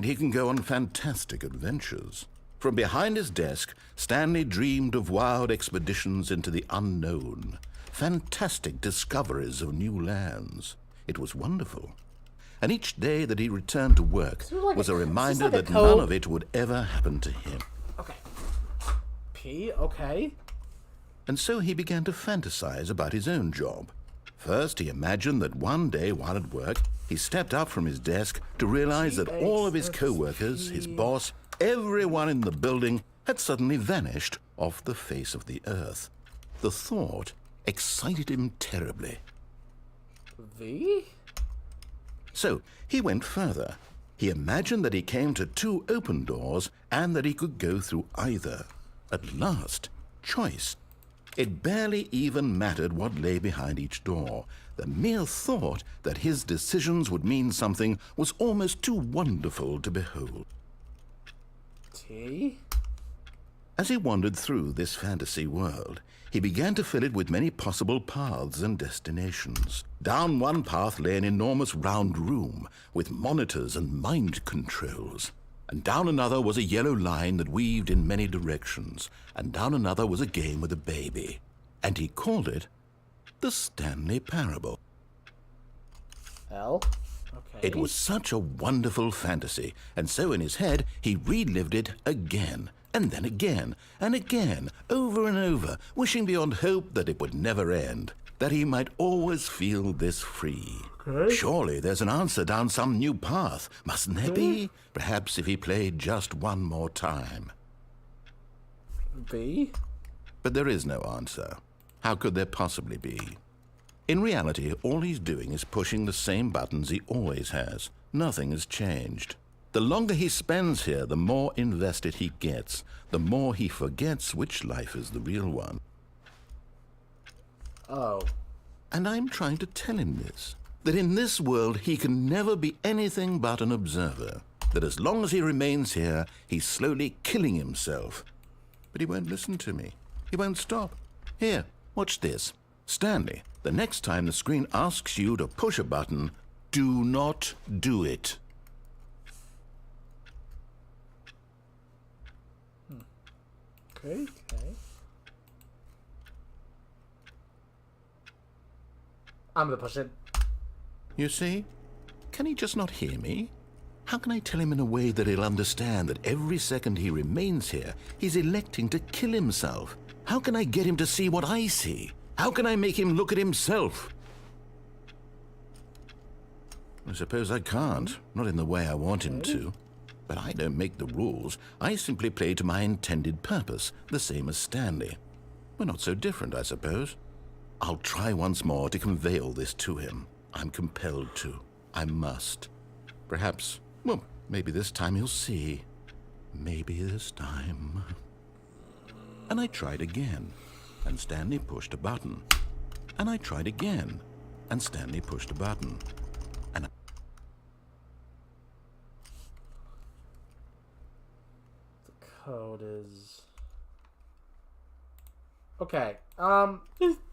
he can go on fantastic adventures. From behind his desk, Standley dreamed of wild expeditions into the unknown, fantastic discoveries of new lands. It was wonderful. And each day that he returned to work was a reminder that none of it would ever happen to him. Okay. P, okay. And so he began to fantasize about his own job. First, he imagined that one day while at work, he stepped up from his desk to realize that all of his co-workers, his boss, everyone in the building had suddenly vanished off the face of the earth. The thought excited him terribly. V? So he went further. He imagined that he came to 2 open doors and that he could go through either. At last, choice. It barely even mattered what lay behind each door. The mere thought that his decisions would mean something was almost too wonderful to behold. T? As he wandered through this fantasy world, he began to fill it with many possible paths and destinations. Down one path lay an enormous round room with monitors and mind controls. And down another was a yellow line that weaved in many directions. And down another was a game with a baby. And he called it the Standley Parable. L? Okay. It was such a wonderful fantasy, and so in his head he relived it again, and then again, and again, over and over, wishing beyond hope that it would never end, that he might always feel this free. Okay. Surely there's an answer down some new path, mustn't there be? Perhaps if he played just one more time. V? But there is no answer. How could there possibly be? In reality, all he's doing is pushing the same buttons he always has. Nothing has changed. The longer he spends here, the more invested he gets, the more he forgets which life is the real one. Oh. And I'm trying to tell him this, that in this world he can never be anything but an observer, that as long as he remains here, he's slowly killing himself. But he won't listen to me. He won't stop. Here, watch this. Standley, the next time the screen asks you to push a button, do not do it. Okay. I'm gonna push it. You see? Can he just not hear me? How can I tell him in a way that he'll understand that every second he remains here, he's electing to kill himself? How can I get him to see what I see? How can I make him look at himself? I suppose I can't, not in the way I want him to. But I don't make the rules. I simply play to my intended purpose, the same as Standley. We're not so different, I suppose. I'll try once more to convey all this to him. I'm compelled to. I must. Perhaps, well, maybe this time he'll see. Maybe this time. And I tried again, and Standley pushed a button. And I tried again, and Standley pushed a button. And the code is... Okay,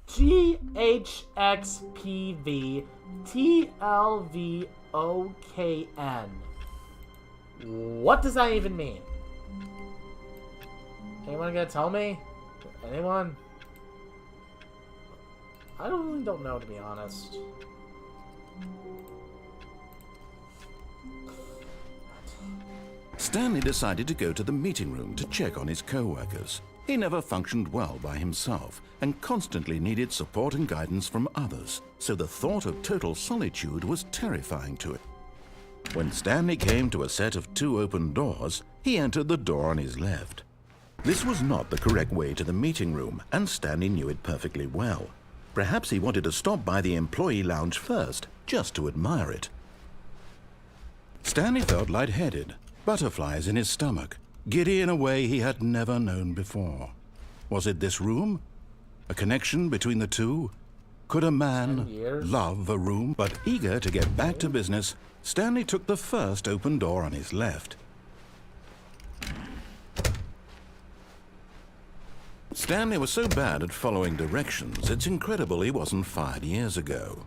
GHXPVTLVOKN. What does that even mean? Anyone gonna tell me? Anyone? I really don't know, to be honest. Standley decided to go to the meeting room to check on his co-workers. He never functioned well by himself and constantly needed support and guidance from others, so the thought of total solitude was terrifying to him. When Standley came to a set of 2 open doors, he entered the door on his left. This was not the correct way to the meeting room, and Standley knew it perfectly well. Perhaps he wanted to stop by the employee lounge first, just to admire it. Standley felt lightheaded, butterflies in his stomach, giddy in a way he had never known before. Was it this room? A connection between the two? Could a man love a room? But eager to get back to business, Standley took the first open door on his left. Standley was so bad at following directions, it's incredible he wasn't fired years ago.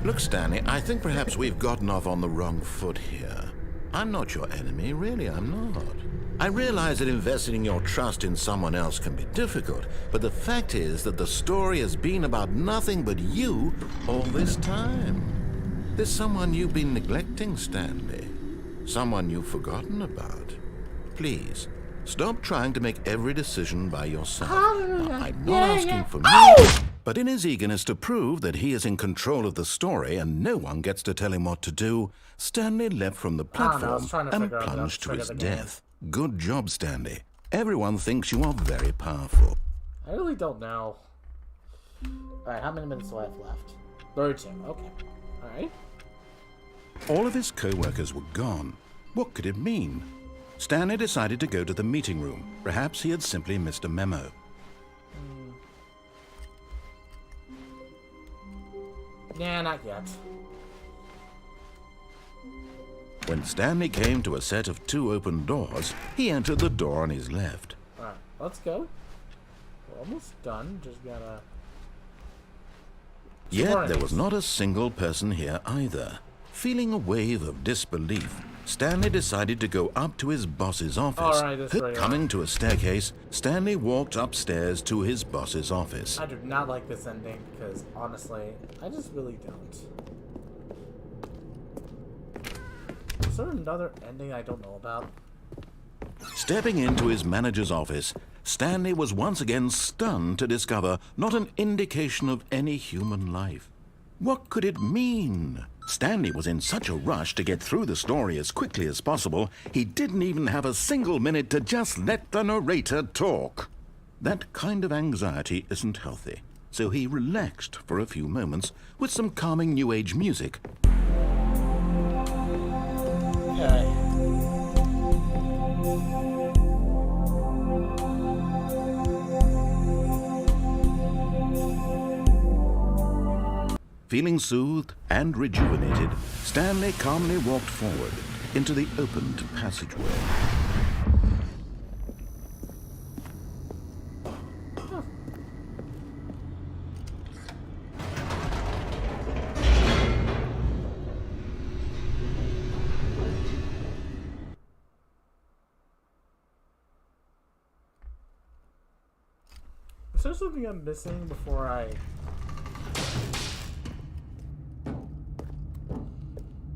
Look, Standley, I think perhaps we've gotten off on the wrong foot here. I'm not your enemy, really, I'm not. I realize that investing your trust in someone else can be difficult, but the fact is that the story has been about nothing but you all this time. There's someone you've been neglecting, Standley. Someone you've forgotten about. Please, stop trying to make every decision by yourself. Now, I'm not asking for me, but in his eagerness to prove that he is in control of the story and no one gets to tell him what to do, Standley leapt from the platform and plunged to his death. Good job, Standley. Everyone thinks you are very powerful. I really don't know. Alright, how many minutes do I have left? 32, okay. Alright. All of his co-workers were gone. What could it mean? Standley decided to go to the meeting room. Perhaps he had simply missed a memo. Nah, not yet. When Standley came to a set of 2 open doors, he entered the door on his left. Alright, let's go. We're almost done. Just gotta... Yet there was not a single person here either. Feeling a wave of disbelief, Standley decided to go up to his boss's office. Coming to a staircase, Standley walked upstairs to his boss's office. I do not like this ending because, honestly, I just really don't. Is there another ending I don't know about? Stepping into his manager's office, Standley was once again stunned to discover not an indication of any human life. What could it mean? Standley was in such a rush to get through the story as quickly as possible, he didn't even have a single minute to just let the narrator talk. That kind of anxiety isn't healthy, so he relaxed for a few moments with some calming New Age music. Okay. Feeling soothed and rejuvenated, Standley calmly walked forward into the opened passageway. Is there something I'm missing before I...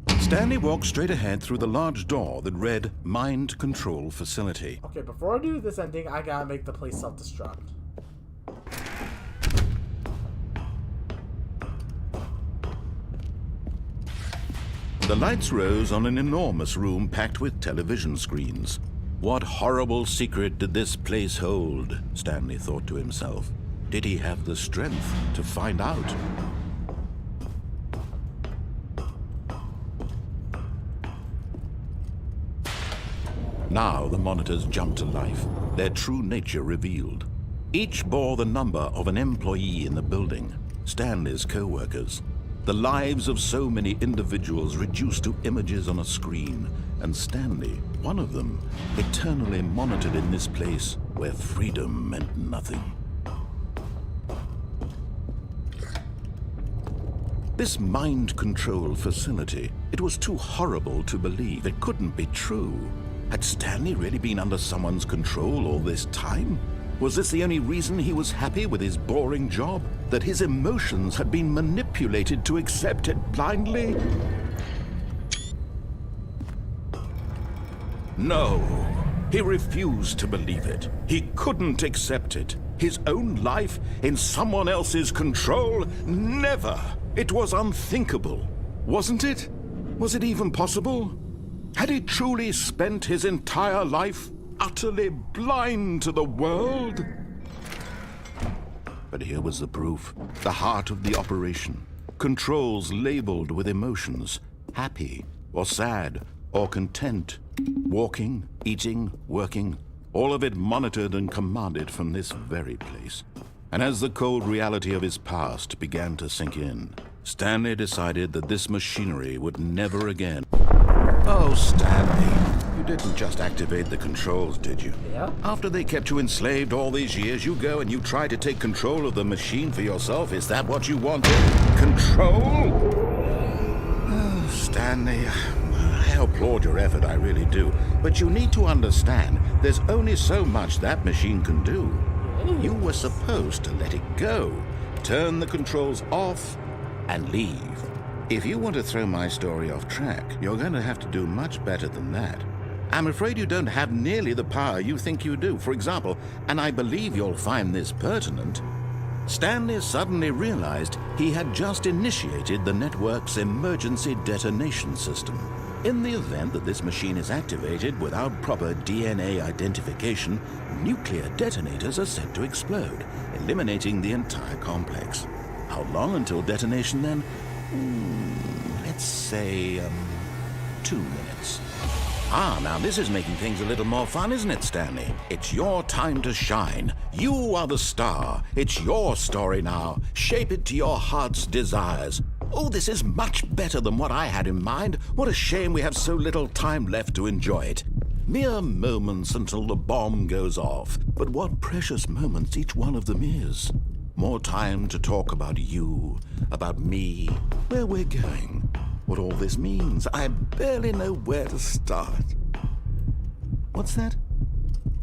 Standley walked straight ahead through the large door that read Mind Control Facility. Okay, before I do this ending, I gotta make the place self-destruct. The lights rose on an enormous room packed with television screens. What horrible secret did this place hold? Standley thought to himself. Did he have the strength to find out? Now the monitors jumped to life, their true nature revealed. Each bore the number of an employee in the building, Standley's co-workers. The lives of so many individuals reduced to images on a screen, and Standley, one of them, eternally monitored in this place where freedom meant nothing. This mind control facility, it was too horrible to believe. It couldn't be true. Had Standley really been under someone's control all this time? Was this the only reason he was happy with his boring job? That his emotions had been manipulated to accept it blindly? No, he refused to believe it. He couldn't accept it. His own life in someone else's control? Never! It was unthinkable, wasn't it? Was it even possible? Had he truly spent his entire life utterly blind to the world? But here was the proof, the heart of the operation. Controls labeled with emotions, happy or sad or content. Walking, eating, working, all of it monitored and commanded from this very place. And as the cold reality of his past began to sink in, Standley decided that this machinery would never again... Oh, Standley, you didn't just activate the controls, did you? Yeah. After they kept you enslaved all these years, you go and you try to take control of the machine for yourself. Is that what you wanted? Control? Oh, Standley, I applaud your effort, I really do. But you need to understand, there's only so much that machine can do. You were supposed to let it go, turn the controls off, and leave. If you want to throw my story off track, you're going to have to do much better than that. I'm afraid you don't have nearly the power you think you do. For example, and I believe you'll find this pertinent, Standley suddenly realized he had just initiated the network's emergency detonation system. In the event that this machine is activated without proper DNA identification, nuclear detonators are set to explode, eliminating the entire complex. How long until detonation then? Let's say, 2 minutes. Ah, now this is making things a little more fun, isn't it, Standley? It's your time to shine. You are the star. It's your story now. Shape it to your heart's desires. Oh, this is much better than what I had in mind. What a shame we have so little time left to enjoy it. Mere moments until the bomb goes off. But what precious moments each one of them is. More time to talk about you, about me, where we're going, what all this means. I barely know where to start. What's that?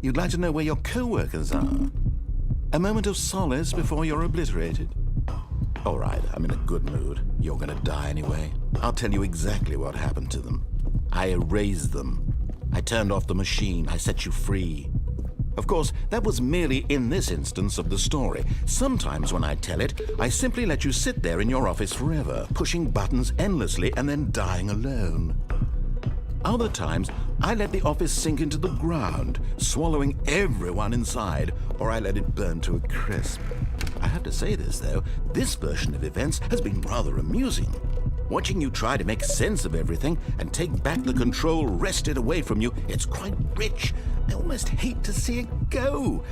You'd like to know where your co-workers are? A moment of solace before you're obliterated? All right, I'm in a good mood. You're gonna die anyway. I'll tell you exactly what happened to them. I erased them. I turned off the machine. I set you free. Of course, that was merely in this instance of the story. Sometimes when I tell it, I simply let you sit there in your office forever, pushing buttons endlessly and then dying alone. Other times, I let the office sink into the ground, swallowing everyone inside, or I let it burn to a crisp. I have to say this, though, this version of events has been rather amusing. Watching you try to make sense of everything and take back the control wrested away from you, it's quite rich. I almost hate to see it go.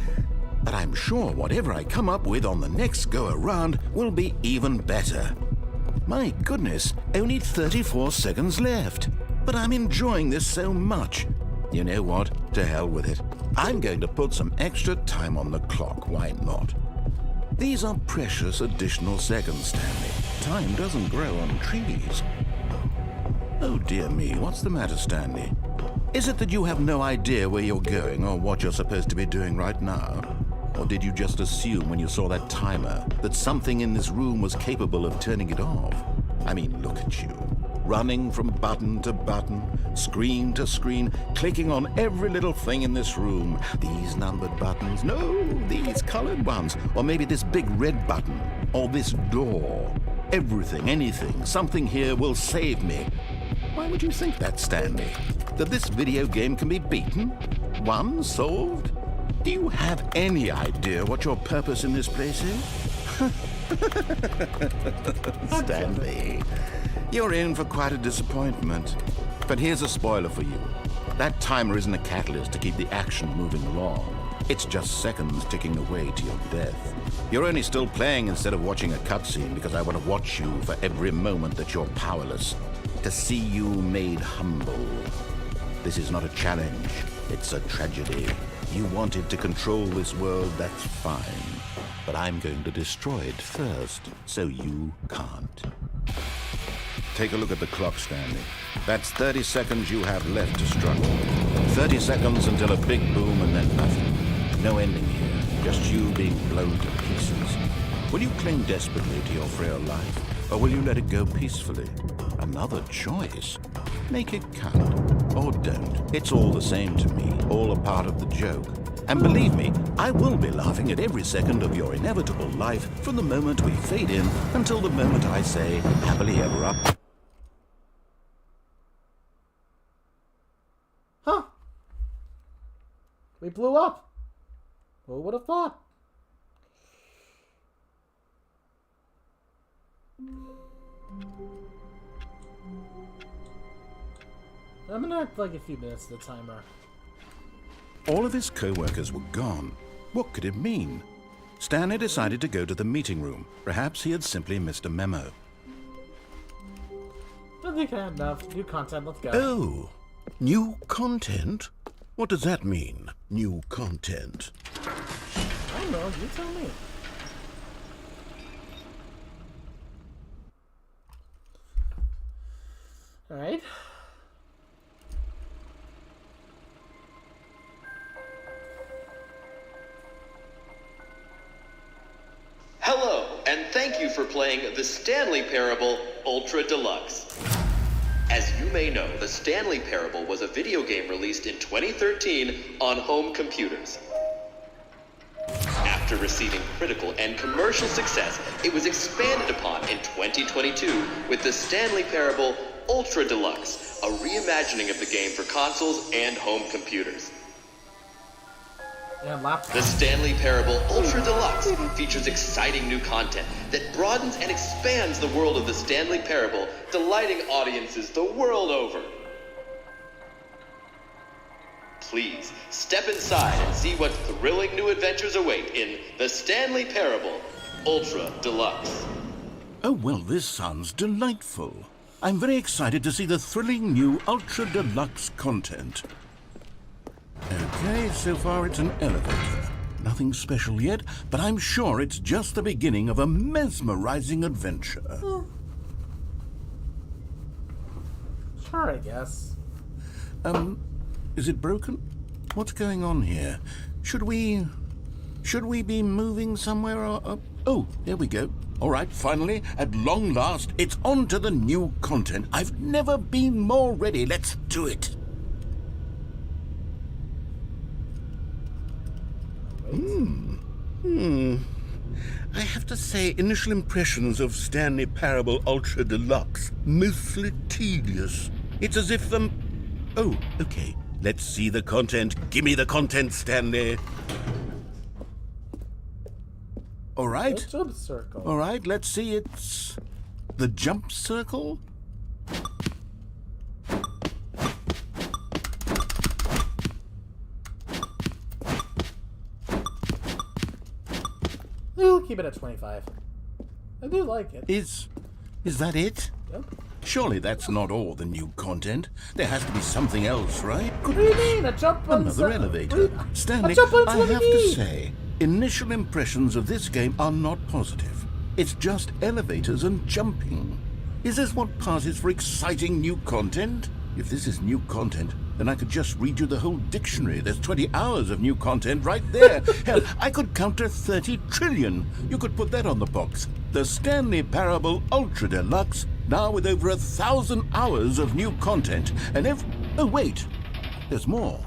But I'm sure whatever I come up with on the next go-around will be even better. My goodness, only 34 seconds left. But I'm enjoying this so much. You know what? To hell with it. I'm going to put some extra time on the clock, why not? These are precious additional seconds, Standley. Time doesn't grow on trees. Oh dear me, what's the matter, Standley? Is it that you have no idea where you're going or what you're supposed to be doing right now? Or did you just assume when you saw that timer that something in this room was capable of turning it off? I mean, look at you. Running from button to button, screen to screen, clicking on every little thing in this room. These numbered buttons, no, these colored ones. Or maybe this big red button, or this door. Everything, anything, something here will save me. Why would you think that, Standley? That this video game can be beaten? Won? Solved? Do you have any idea what your purpose in this place is? Standley, you're in for quite a disappointment. But here's a spoiler for you. That timer isn't a catalyst to keep the action moving along. It's just seconds ticking away to your death. You're only still playing instead of watching a cutscene because I want to watch you for every moment that you're powerless. To see you made humble. This is not a challenge. It's a tragedy. You wanted to control this world, that's fine. But I'm going to destroy it first, so you can't. Take a look at the clock, Standley. That's 30 seconds you have left to struggle. 30 seconds until a big boom and then nothing. No ending here, just you being blown to pieces. Will you cling desperately to your frail life, or will you let it go peacefully? Another choice. Make it count, or don't. It's all the same to me, all a part of the joke. And believe me, I will be laughing at every second of your inevitable life from the moment we fade in until the moment I say, happily ever up. Huh. We blew up. Who would have thought? I'm gonna act like a few minutes the timer. All of his co-workers were gone. What could it mean? Stanley decided to go to the meeting room. Perhaps he had simply missed a memo. I think I had enough. New content, let's go. Oh, new content? What does that mean, new content? I don't know, you tell me. Alright. Hello, and thank you for playing the Standley Parable Ultra Deluxe. As you may know, the Standley Parable was a video game released in 2013 on home computers. After receiving critical and commercial success, it was expanded upon in 2022 with the Standley Parable Ultra Deluxe, a reimagining of the game for consoles and home computers. Yeah, laptop. The Standley Parable Ultra Deluxe features exciting new content that broadens and expands the world of the Standley Parable, delighting audiences the world over. Please, step inside and see what thrilling new adventures await in the Standley Parable Ultra Deluxe. Oh, well, this sounds delightful. I'm very excited to see the thrilling new Ultra Deluxe content. Okay, so far it's an elevator. Nothing special yet, but I'm sure it's just the beginning of a mesmerizing adventure. Sure, I guess. Is it broken? What's going on here? Should we be moving somewhere or... Oh, there we go. All right, finally, at long last, it's on to the new content. I've never been more ready. Let's do it. I have to say, initial impressions of Standley Parable Ultra Deluxe, mostly tedious. It's as if Oh, okay. Let's see the content. Give me the content, Standley. All right. The jump circle. All right, let's see. It's the jump circle. We'll keep it at 25. I do like it. Is that it? Yep. Surely that's not all the new content. There has to be something else, right? What do you mean? A jump on Another elevator. Stanley, jump on I have to Slinky! say, initial impressions of this game are not positive. It's just elevators and jumping. Is this what passes for exciting new content? If this is new content, then I could just read you the whole dictionary. There's 20 hours of new content right there. Hell, I could count to 30 trillion. You could put that on the box. The Standley Parable Ultra Deluxe, now with over 1,000 hours of new content. And oh, wait. There's more.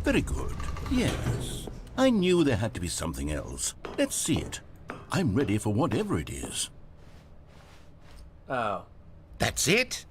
Very good. Yes. I knew there had to be something else. Let's see it. I'm ready for whatever it is. Oh. That's it?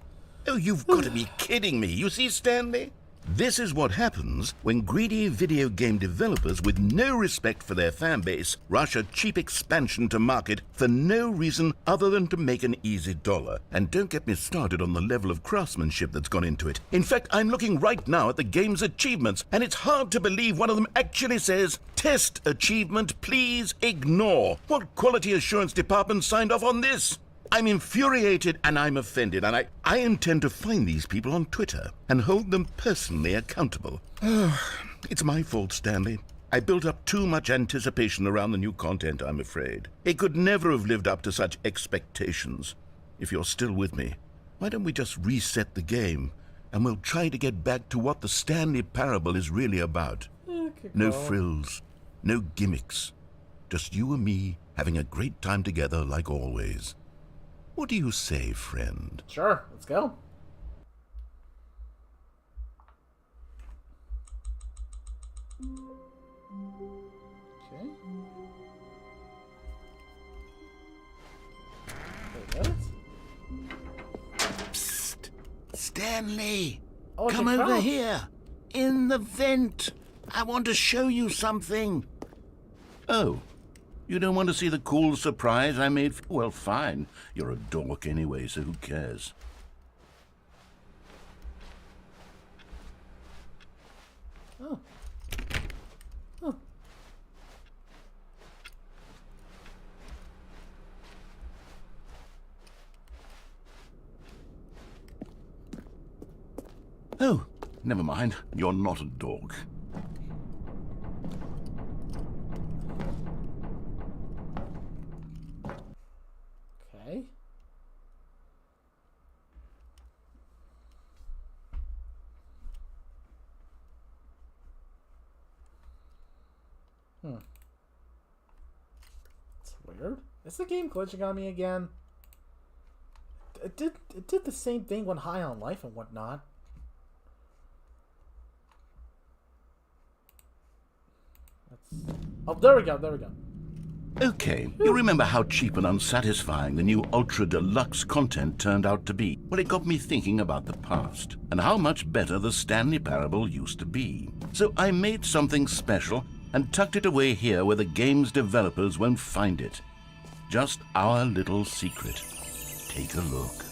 Oh, you've got to be kidding me. You see, Stanley? This is what happens when greedy video game developers with no respect for their fanbase rush a cheap expansion to market for no reason other than to make an easy dollar. And don't get me started on the level of craftsmanship that's gone into it. In fact, I'm looking right now at the game's achievements, and it's hard to believe one of them actually says, "Test achievement, please ignore." What quality assurance department signed off on this? I'm infuriated and I'm offended, and I intend to find these people on Twitter and hold them personally accountable. It's my fault, Stanley. I built up too much anticipation around the new content, I'm afraid. It could never have lived up to such expectations. If you're still with me, why don't we just reset the game, and we'll try to get back to what the Standley Parable is really about. No frills, no gimmicks. Just you and me having a great time together like always. What do you say, friend? Sure, let's go. Okay. Wait, what? Psst! Stanley! Oh, Come the over crouch. here! In the vent! I want to show you something! Oh. You don't want to see the cool surprise I made? Well, fine. You're a dork anyway, so who cares? Oh. Oh. Oh, never mind. You're not a dork. Okay. It's weird. Is the game glitching on me again? It did the same thing when high on life and whatnot. Oh, there we go, there we go. Okay, you remember how cheap and unsatisfying the new Ultra Deluxe content turned out to be? Well, it got me thinking about the past, and how much better the Standley Parable used to be. So I made something special and tucked it away here where the game's developers won't find it. Just our little secret. Take a look.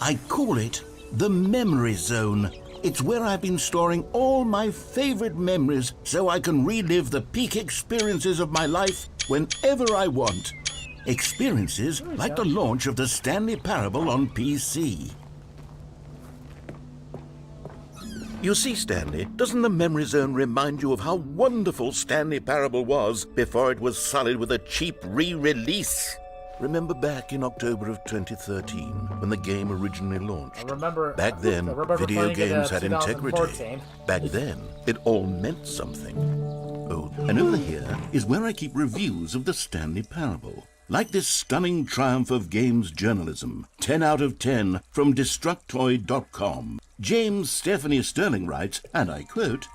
I call it the Memory Zone. It's where I've been storing all my favorite memories so I can relive the peak experiences of my life whenever I want. Experiences like the launch of the Standley Parable on PC. You see, Stanley, doesn't the Memory Zone remind you of how wonderful Standley Parable was before it was sullied with a cheap re-release? Remember back in October of 2013, when the game originally launched? I remember. Back then, I remember video playing it, games had 2014. integrity. Back then, it all meant something. Oh, and over here is where I keep reviews of the Standley Parable. Like this stunning triumph of games journalism, 10 out of 10 from Destructoid.com. James Stephanie Sterling writes, and I quote,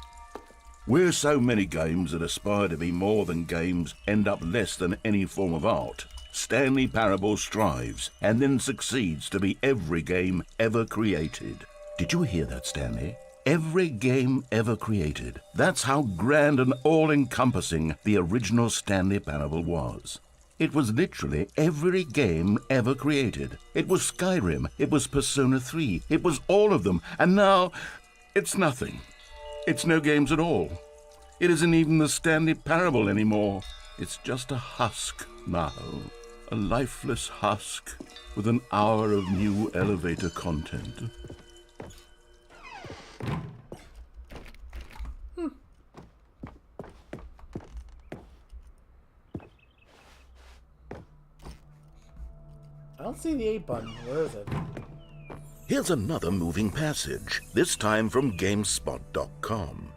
"Where so many games that aspire to be more than games end up less than any form of art, Standley Parable strives and then succeeds to be every game ever created." Did you hear that, Stanley? Every game ever created. That's how grand and all-encompassing the original Standley Parable was. It was literally every game ever created. It was Skyrim, it was Persona 3, it was all of them, and now it's nothing. It's no games at all. It isn't even the Standley Parable anymore. It's just a husk now. A lifeless husk with an hour of new elevator content. I don't see the 8 button. Where is it? Here's another moving passage, this time from GameSpot.com.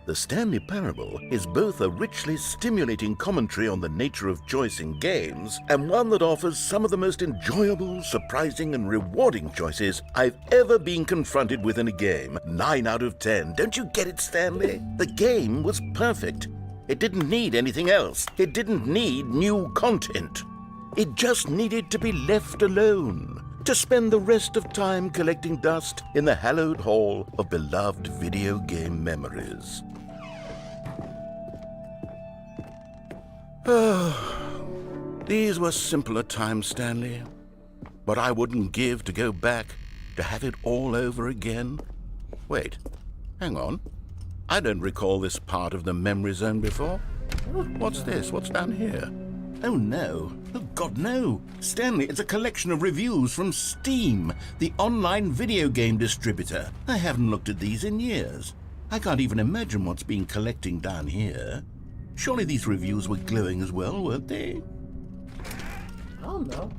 The Standley Parable is both a richly stimulating commentary on the nature of choice in games and one that offers some of the most enjoyable, surprising, and rewarding choices I've ever been confronted with in a game. 9 out of 10. Don't you get it, Stanley? The game was perfect. It didn't need anything else. It didn't need new content. It just needed to be left alone. to spend the rest of time collecting dust in the hallowed hall of beloved video game memories. These were simpler times, Stanley. But I wouldn't give to go back to have it all over again. Wait, hang on. I don't recall this part of the memory zone before. What's this? What's down here? Oh no. Oh God, no. Stanley, it's a collection of reviews from Steam, the online video game distributor. I haven't looked at these in years. I can't even imagine what's been collecting down here. Surely these reviews were glowing as well, weren't they? I don't know.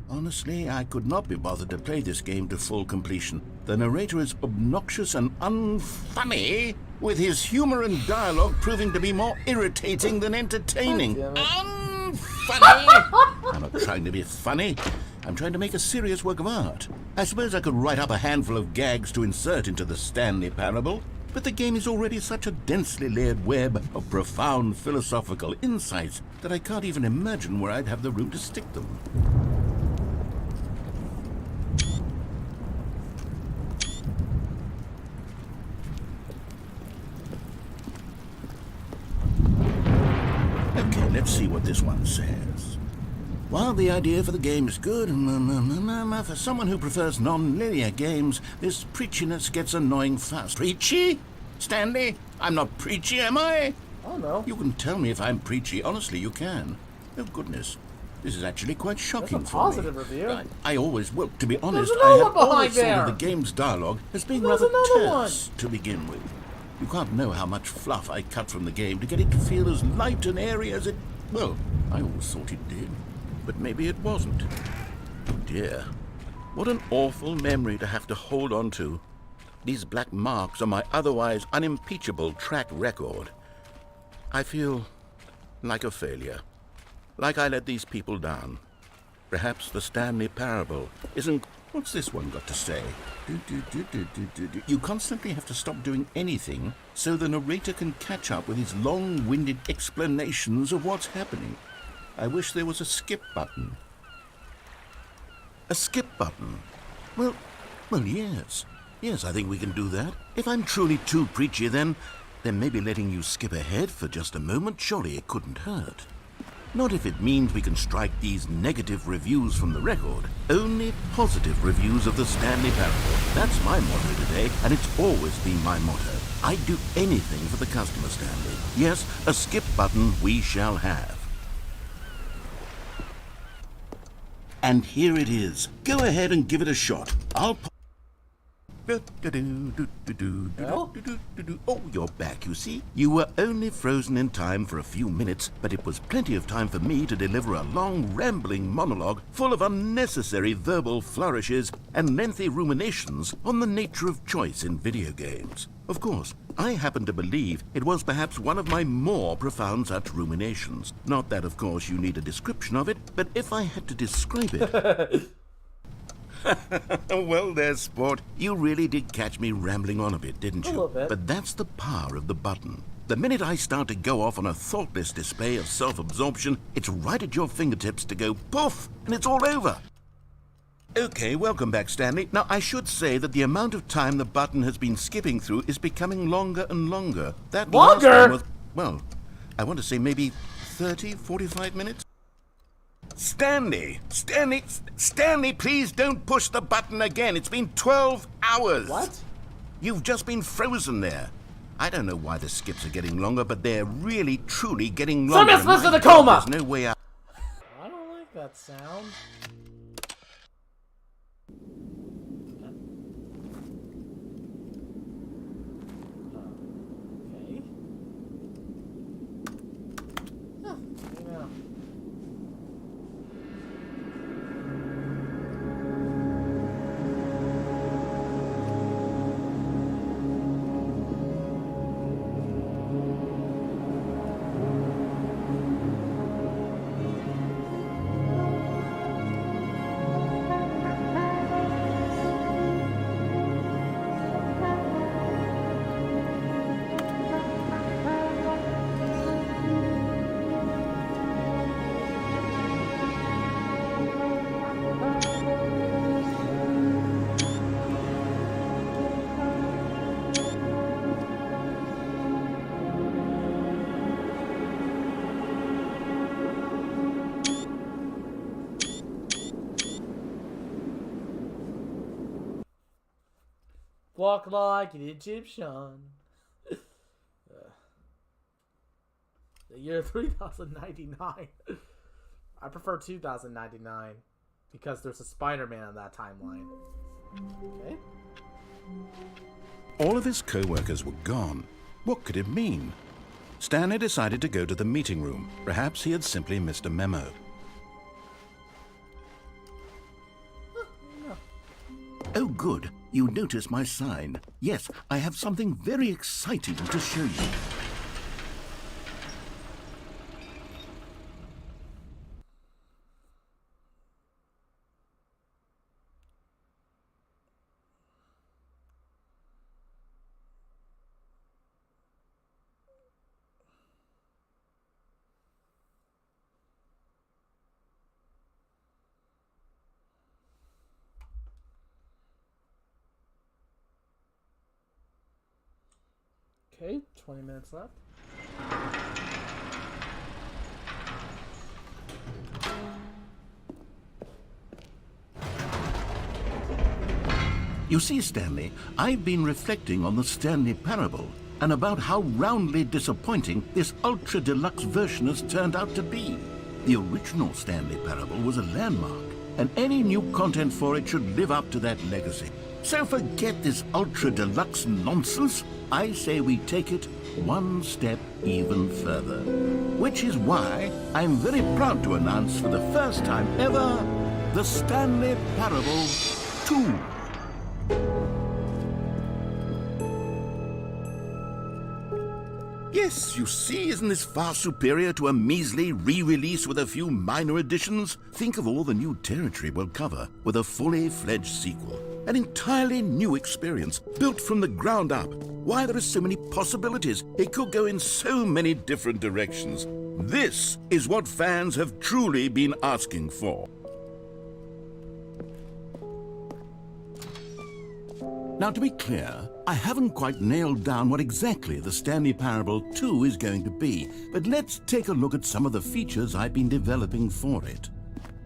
Honestly, I could not be bothered to play this game to full completion. The narrator is obnoxious and unfunny, with his humor and dialogue proving to be more irritating than entertaining. Unfunny! I'm not trying to be funny. I'm trying to make a serious work of art. I suppose I could write up a handful of gags to insert into the Standley Parable, but the game is already such a densely layered web of profound philosophical insights that I can't even imagine where I'd have the room to stick them. Okay, let's see what this one says. While the idea for the game is good, for someone who prefers non-linear games, this preachiness gets annoying fast. Preachy? Stanley? I'm not preachy, am I? Oh no. You can tell me if I'm preachy. Honestly, you can. Oh, goodness. This is actually quite shocking That's a for positive me. review. I always, well, to be honest, There's another I one have always behind there. thought of the game's dialogue as being There's rather another terse to begin with. You can't know how much fluff I cut from the game to get it to feel as light and airy as it... Well, I always thought it did. But maybe it wasn't. Oh dear. What an awful memory to have to hold on to. These black marks on my otherwise unimpeachable track record. I feel like a failure. Like I let these people down. Perhaps the Standley Parable isn't... What's this one got to say? You constantly have to stop doing anything so the narrator can catch up with his long-winded explanations of what's happening. I wish there was a skip button. A skip button? Well, yes. Yes, I think we can do that. If I'm truly too preachy, then maybe letting you skip ahead for just a moment, surely it couldn't hurt. Not if it means we can strike these negative reviews from the record. Only positive reviews of the Standley Parable. That's my motto today, and it's always been my motto. I'd do anything for the customer, Standley. Yes, a skip button we shall have. And here it is. Go ahead and give it a shot. I'll... Oh, you're back, you see. You were only frozen in time for a few minutes, but it was plenty of time for me to deliver a long, rambling monologue full of unnecessary verbal flourishes and lengthy ruminations on the nature of choice in video games. Of course, I happen to believe it was perhaps one of my more profound such ruminations. Not that, of course, you need a description of it, but if I had to describe it... Well there, sport. You really did catch me rambling on a bit, didn't you? A little bit. But that's the power of the button. The minute I start to go off on a thoughtless display of self-absorption, it's right at your fingertips to go poof, and it's all over. Okay, welcome back, Stanley. Now, I should say that the amount of time the button has been skipping through is becoming longer and longer. That last Longer? one was, well, I want to say maybe 30, 45 minutes? Stanley, please don't push the button again. It's been 12 hours. What? You've just been frozen there. I don't know why the skips are getting longer, but they're really, truly getting longer. Send us to My the coma! God, there's no way out. I don't like that sound. Okay. Huh, yeah. Walk like an Egyptian. The year 3099. I prefer 2099 because there's a Spider-Man on that timeline. Okay. All of his co-workers were gone. What could it mean? Stanley decided to go to the meeting room. Perhaps he had simply missed a memo. Oh, good. You noticed my sign. Yes, I have something very exciting to show you. Okay, 20 minutes left. You see, Stanley, I've been reflecting on the Stanley Parable and about how roundly disappointing this ultra-deluxe version has turned out to be. The original Stanley Parable was a landmark, and any new content for it should live up to that legacy. So forget this ultra-deluxe nonsense. I say we take it one step even further. Which is why I'm very proud to announce for the first time ever, the Standley Parable 2. Yes, you see, isn't this far superior to a measly re-release with a few minor additions? Think of all the new territory we'll cover with a fully fledged sequel. An entirely new experience, built from the ground up. Why, there are so many possibilities. It could go in so many different directions. This is what fans have truly been asking for. Now, to be clear, I haven't quite nailed down what exactly the Standley Parable 2 is going to be, but let's take a look at some of the features I've been developing for it.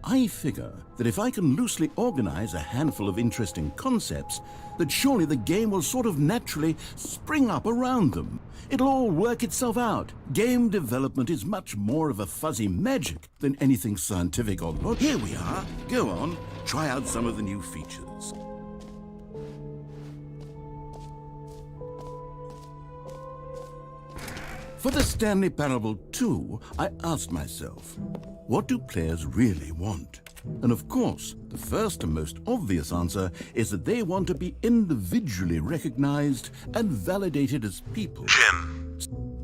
I figure that if I can loosely organize a handful of interesting concepts, that surely the game will sort of naturally spring up around them. It'll all work itself out. Game development is much more of a fuzzy magic than anything scientific or logical. Here we are. Go on, try out some of the new features. For the Standley Parable 2, I asked myself, what do players really want? And of course, the first and most obvious answer is that they want to be individually recognized and validated as people. Jim.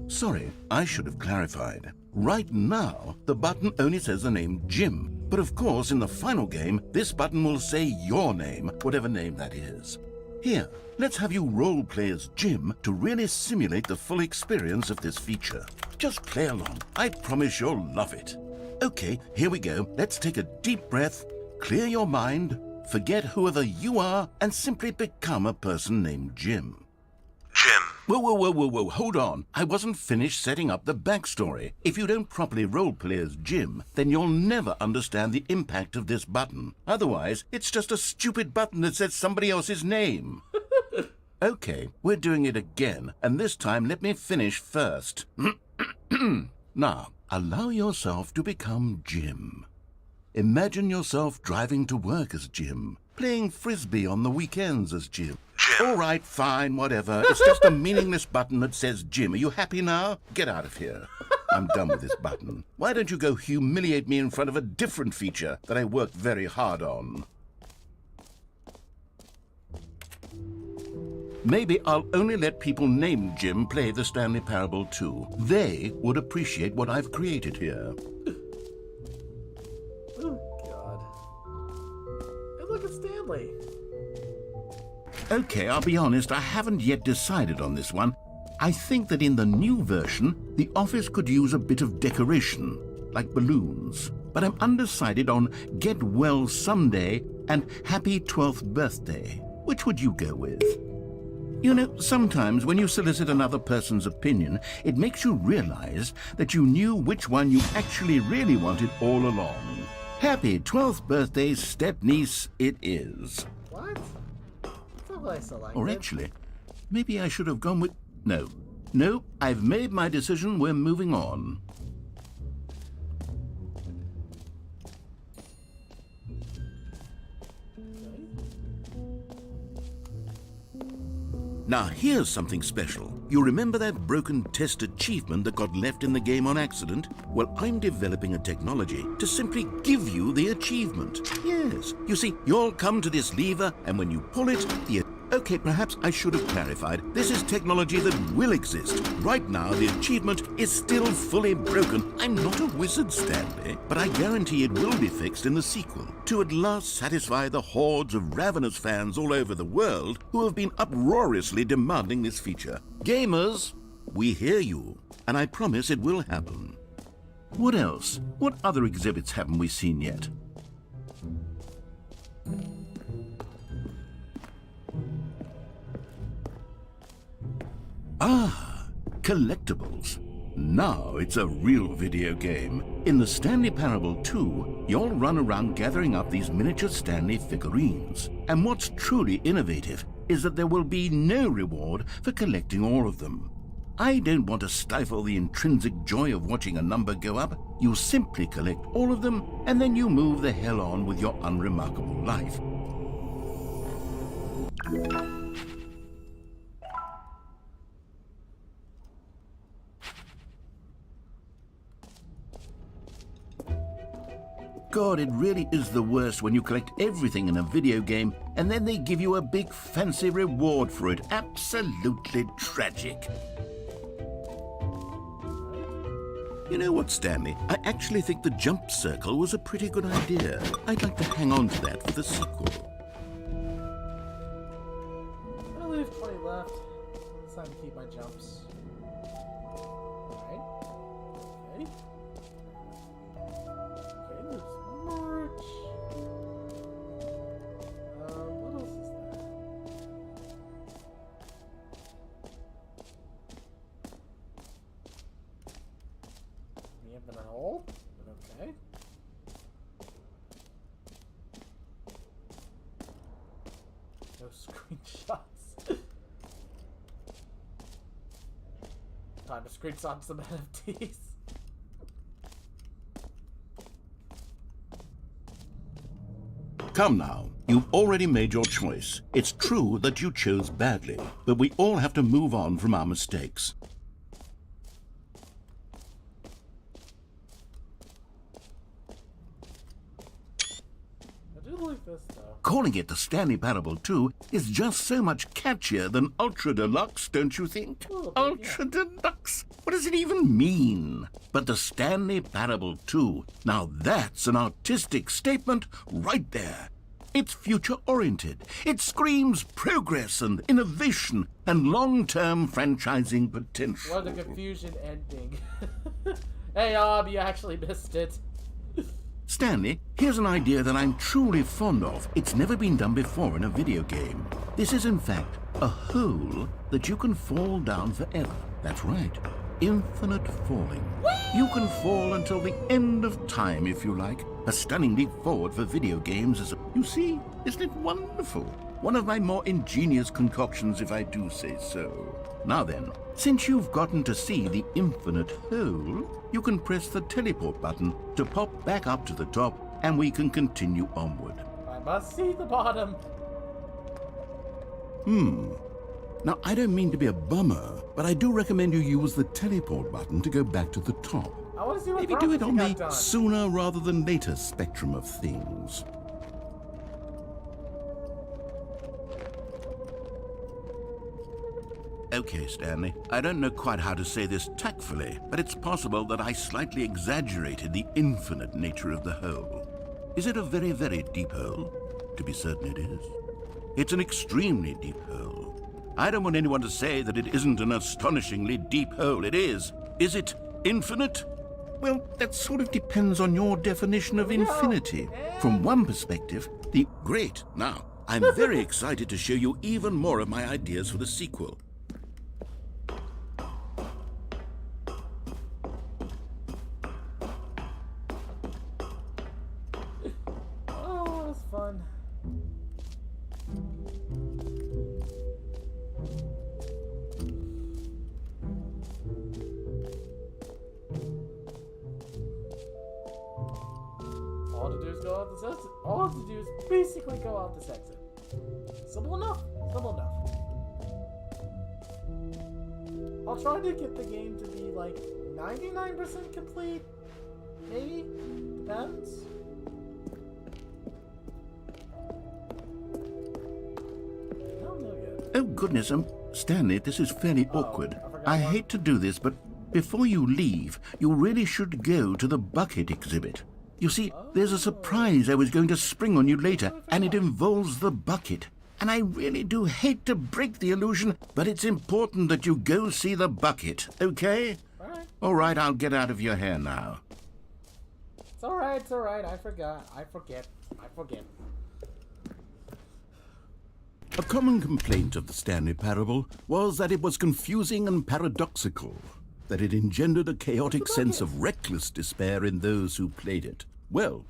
Sorry, I should have clarified. Right now, the button only says the name Jim. But of course, in the final game, this button will say your name, whatever name that is. Here, let's have you role-play as Jim to really simulate the full experience of this feature. Just play along. I promise you'll love it. Okay, here we go. Let's take a deep breath, clear your mind, forget whoever you are, and simply become a person named Jim. Jim. Whoa, hold on. I wasn't finished setting up the backstory. If you don't properly roleplay as Jim, then you'll never understand the impact of this button. Otherwise, it's just a stupid button that says somebody else's name. Okay, we're doing it again, and this time let me finish first. Now, allow yourself to become Jim. Imagine yourself driving to work as Jim, playing frisbee on the weekends as Jim. All right, fine, whatever. It's just a meaningless button that says Jim. Are you happy now? Get out of here. I'm done with this button. Why don't you go humiliate me in front of a different feature that I worked very hard on? Maybe I'll only let people named Jim play the Standley Parable 2. They would appreciate what I've created here. Oh, God. Hey, look at Standley. Okay, I'll be honest, I haven't yet decided on this one. I think that in the new version, the office could use a bit of decoration, like balloons. But I'm undecided on Get Well Someday and Happy 12th Birthday. Which would you go with? You know, sometimes when you solicit another person's opinion, it makes you realize that you knew which one you actually really wanted all along. Happy 12th birthday, step-niece, it is. What? That's not have I selected? Or actually, maybe I should have gone with... No. No, I've made my decision. We're moving on. Now, here's something special. You remember that broken test achievement that got left in the game on accident? Well, I'm developing a technology to simply give you the achievement. Yes. You see, you'll come to this lever, and when you pull it, the... Okay, perhaps I should have clarified. This is technology that will exist. Right now, the achievement is still fully broken. I'm not a wizard, Standley, but I guarantee it will be fixed in the sequel to at last satisfy the hordes of ravenous fans all over the world who have been uproariously demanding this feature. Gamers, we hear you, and I promise it will happen. What else? What other exhibits haven't we seen yet? Ah, collectibles. Now it's a real video game. In the Stanley Parable 2, you'll run around gathering up these miniature Stanley figurines. And what's truly innovative is that there will be no reward for collecting all of them. I don't want to stifle the intrinsic joy of watching a number go up. You simply collect all of them, and then you move the hell on with your unremarkable life. God, it really is the worst when you collect everything in a video game and then they give you a big fancy reward for it. Absolutely tragic. You know what, Stanley? I actually think the jump circle was a pretty good idea. I'd like to hang on to that for the sequel. I only have 20 left. It's time to keep my jumps. Alright. Okay. Okay, there's merch. What else is there? We have an hole? Okay. No screenshots. Time to screenshot some NFTs. Come now, you've already made your choice. It's true that you chose badly, but we all have to move on from our mistakes. I do like this though. Calling it the Stanley Parable 2 is just so much catchier than Ultra Deluxe, don't you think? Well, Ultra Deluxe? What does it even mean? But the Stanley Parable 2, now that's an artistic statement right there. It's future-oriented. It screams progress and innovation and long-term franchising potential. What a confusion ending. Hey, you actually missed it. Stanley, here's an idea that I'm truly fond of. It's never been done before in a video game. This is, in fact, a hole that you can fall down forever. That's right. Infinite falling. You can fall until the end of time, if you like. A stunning leap forward for video games is... You see, isn't it wonderful? One of my more ingenious concoctions, if I do say so. Now then, since you've gotten to see the infinite hole, you can press the teleport button to pop back up to the top, and we can continue onward. I must see the bottom. Now, I don't mean to be a bummer, but I do recommend you use the teleport button to go back to the top. I want to see what Maybe do it on prophecy the got done. sooner rather than later spectrum of things. Okay, Stanley, I don't know quite how to say this tactfully, but it's possible that I slightly exaggerated the infinite nature of the hole. Is it a very, very deep hole? To be certain it is. It's an extremely deep hole. I don't want anyone to say that it isn't an astonishingly deep hole. It is. Is it infinite? Well, that sort of depends on your definition of infinity. From one perspective, the... Great! Now, I'm very excited to show you even more of my ideas for the sequel. Oh, that was fun. all to do is go out this exit. All to do is basically go out this exit. Simple enough. Simple enough. I'll try to get the game to be like 99% complete. Maybe? Depends. I don't know yet. Oh, goodness, Stanley, this is fairly awkward. I hate to do this, but before you leave, you really should go to the bucket exhibit. You see, there's a surprise I was going to spring on you later, and it involves the bucket. And I really do hate to break the illusion, but it's important that you go see the bucket, okay? All right, I'll get out of your hair now. It's alright, I forget. A common complaint of the Standley Parable was that it was confusing and paradoxical, that it engendered a chaotic sense of reckless despair in those who played it. Well,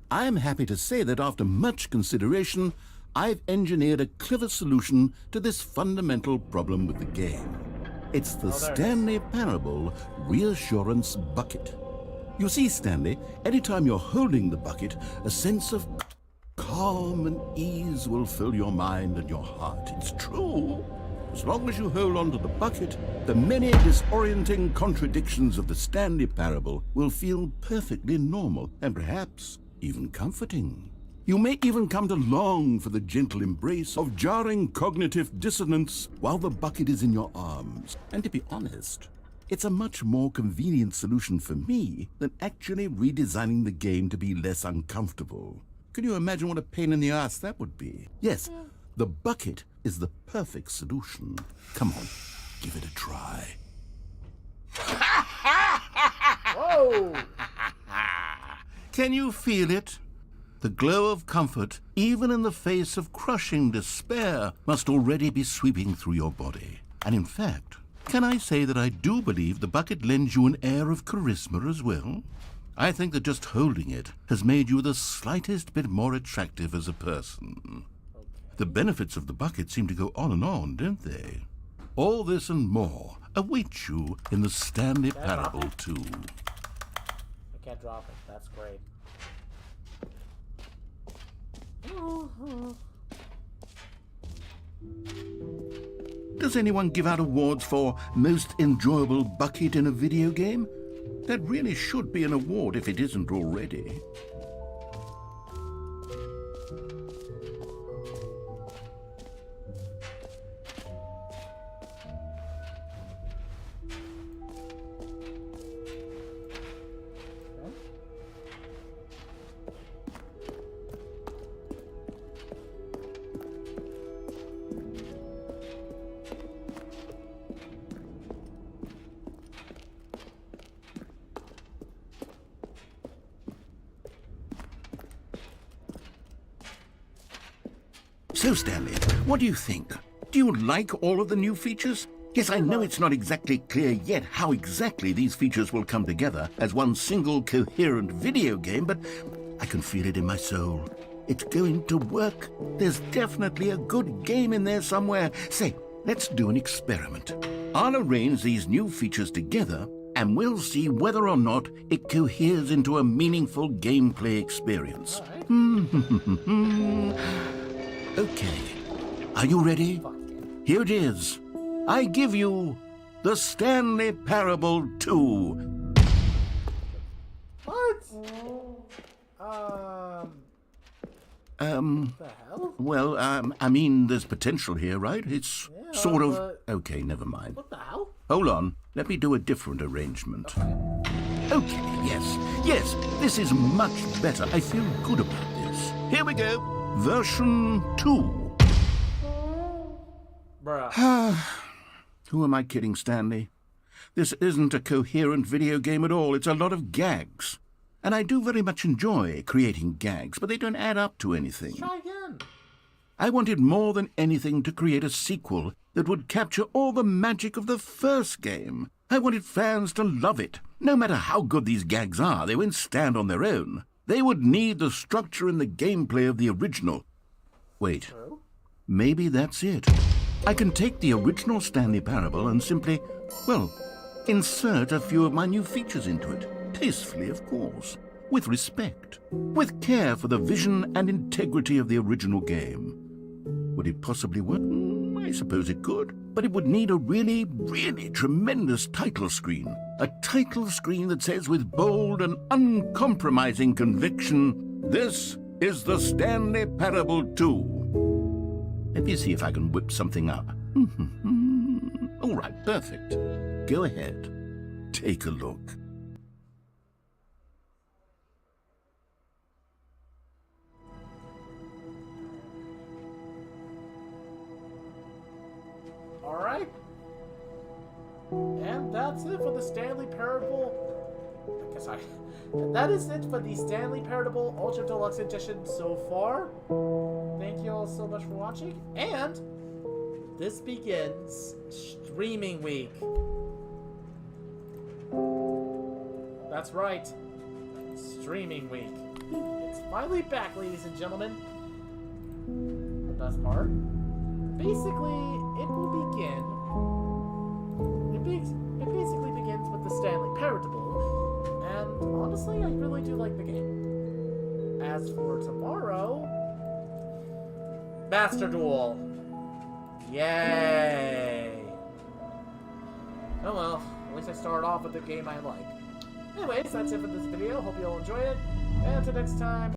I'm happy to say that after much consideration, I've engineered a clever solution to this fundamental problem with the game. It's the Standley Parable Reassurance Bucket. You see, Stanley, anytime you're holding the bucket, a sense of calm and ease will fill your mind and your heart. It's true. As long as you hold on to the bucket, the many disorienting contradictions of the Standley Parable will feel perfectly normal and perhaps even comforting. You may even come to long for the gentle embrace of jarring cognitive dissonance while the bucket is in your arms. And to be honest, it's a much more convenient solution for me than actually redesigning the game to be less uncomfortable. Can you imagine what a pain in the ass that would be? Yes, the bucket is the perfect solution. Come on, give it a try. Whoa! Can you feel it? The glow of comfort, even in the face of crushing despair, must already be sweeping through your body. And in fact, can I say that I do believe the bucket lends you an air of charisma as well? I think that just holding it has made you the slightest bit more attractive as a person. The benefits of the bucket seem to go on and on, don't they? All this and more await you in the Standley Parable 2. I can't drop it. That's great. Does anyone give out awards for most enjoyable bucket in a video game? That really should be an award if it isn't already. So, Stanley, what do you think? Do you like all of the new features? Yes, I know it's not exactly clear yet how exactly these features will come together as one single coherent video game, but I can feel it in my soul. It's going to work. There's definitely a good game in there somewhere. Say, let's do an experiment. I'll arrange these new features together, and we'll see whether or not it coheres into a meaningful gameplay experience. Okay, are you ready? Here it is. I give you the Standley Parable 2. What? The hell? Well, I mean, there's potential here, right? It's sort of... but- Okay, never mind. What the hell? Hold on, let me do a different arrangement. Okay, yes, this is much better. I feel good about this. Here we go. Version 2. Bruh. Who am I kidding, Stanley? This isn't a coherent video game at all. It's a lot of gags. And I do very much enjoy creating gags, but they don't add up to anything. Try again. I wanted more than anything to create a sequel that would capture all the magic of the first game. I wanted fans to love it. No matter how good these gags are, they won't stand on their own. They would need the structure and the gameplay of the original. Wait, maybe that's it. I can take the original Standley Parable and simply, well, insert a few of my new features into it. Tastefully, of course. with respect, with care for the vision and integrity of the original game. Would it possibly work? I suppose it could, but it would need a really, really tremendous title screen. A title screen that says with bold and uncompromising conviction, "This is the Standley Parable 2. Let me see if I can whip something up. All right, perfect. Go ahead. Take a look. Alright. And that's it for the Standley Parable. That is it for the Standley Parable Ultra Deluxe Edition so far. Thank you all so much for watching. And this begins Streaming Week. That's right. Streaming Week. It's finally back, ladies and gentlemen. The best part? Basically, it will begin. It basically begins with the Standley Parable, and honestly, I really do like the game. As for tomorrow, Master Duel. Yay! Oh well, at least I started off with the game I like. Anyways, that's it for this video. Hope you all enjoy it, and until next time.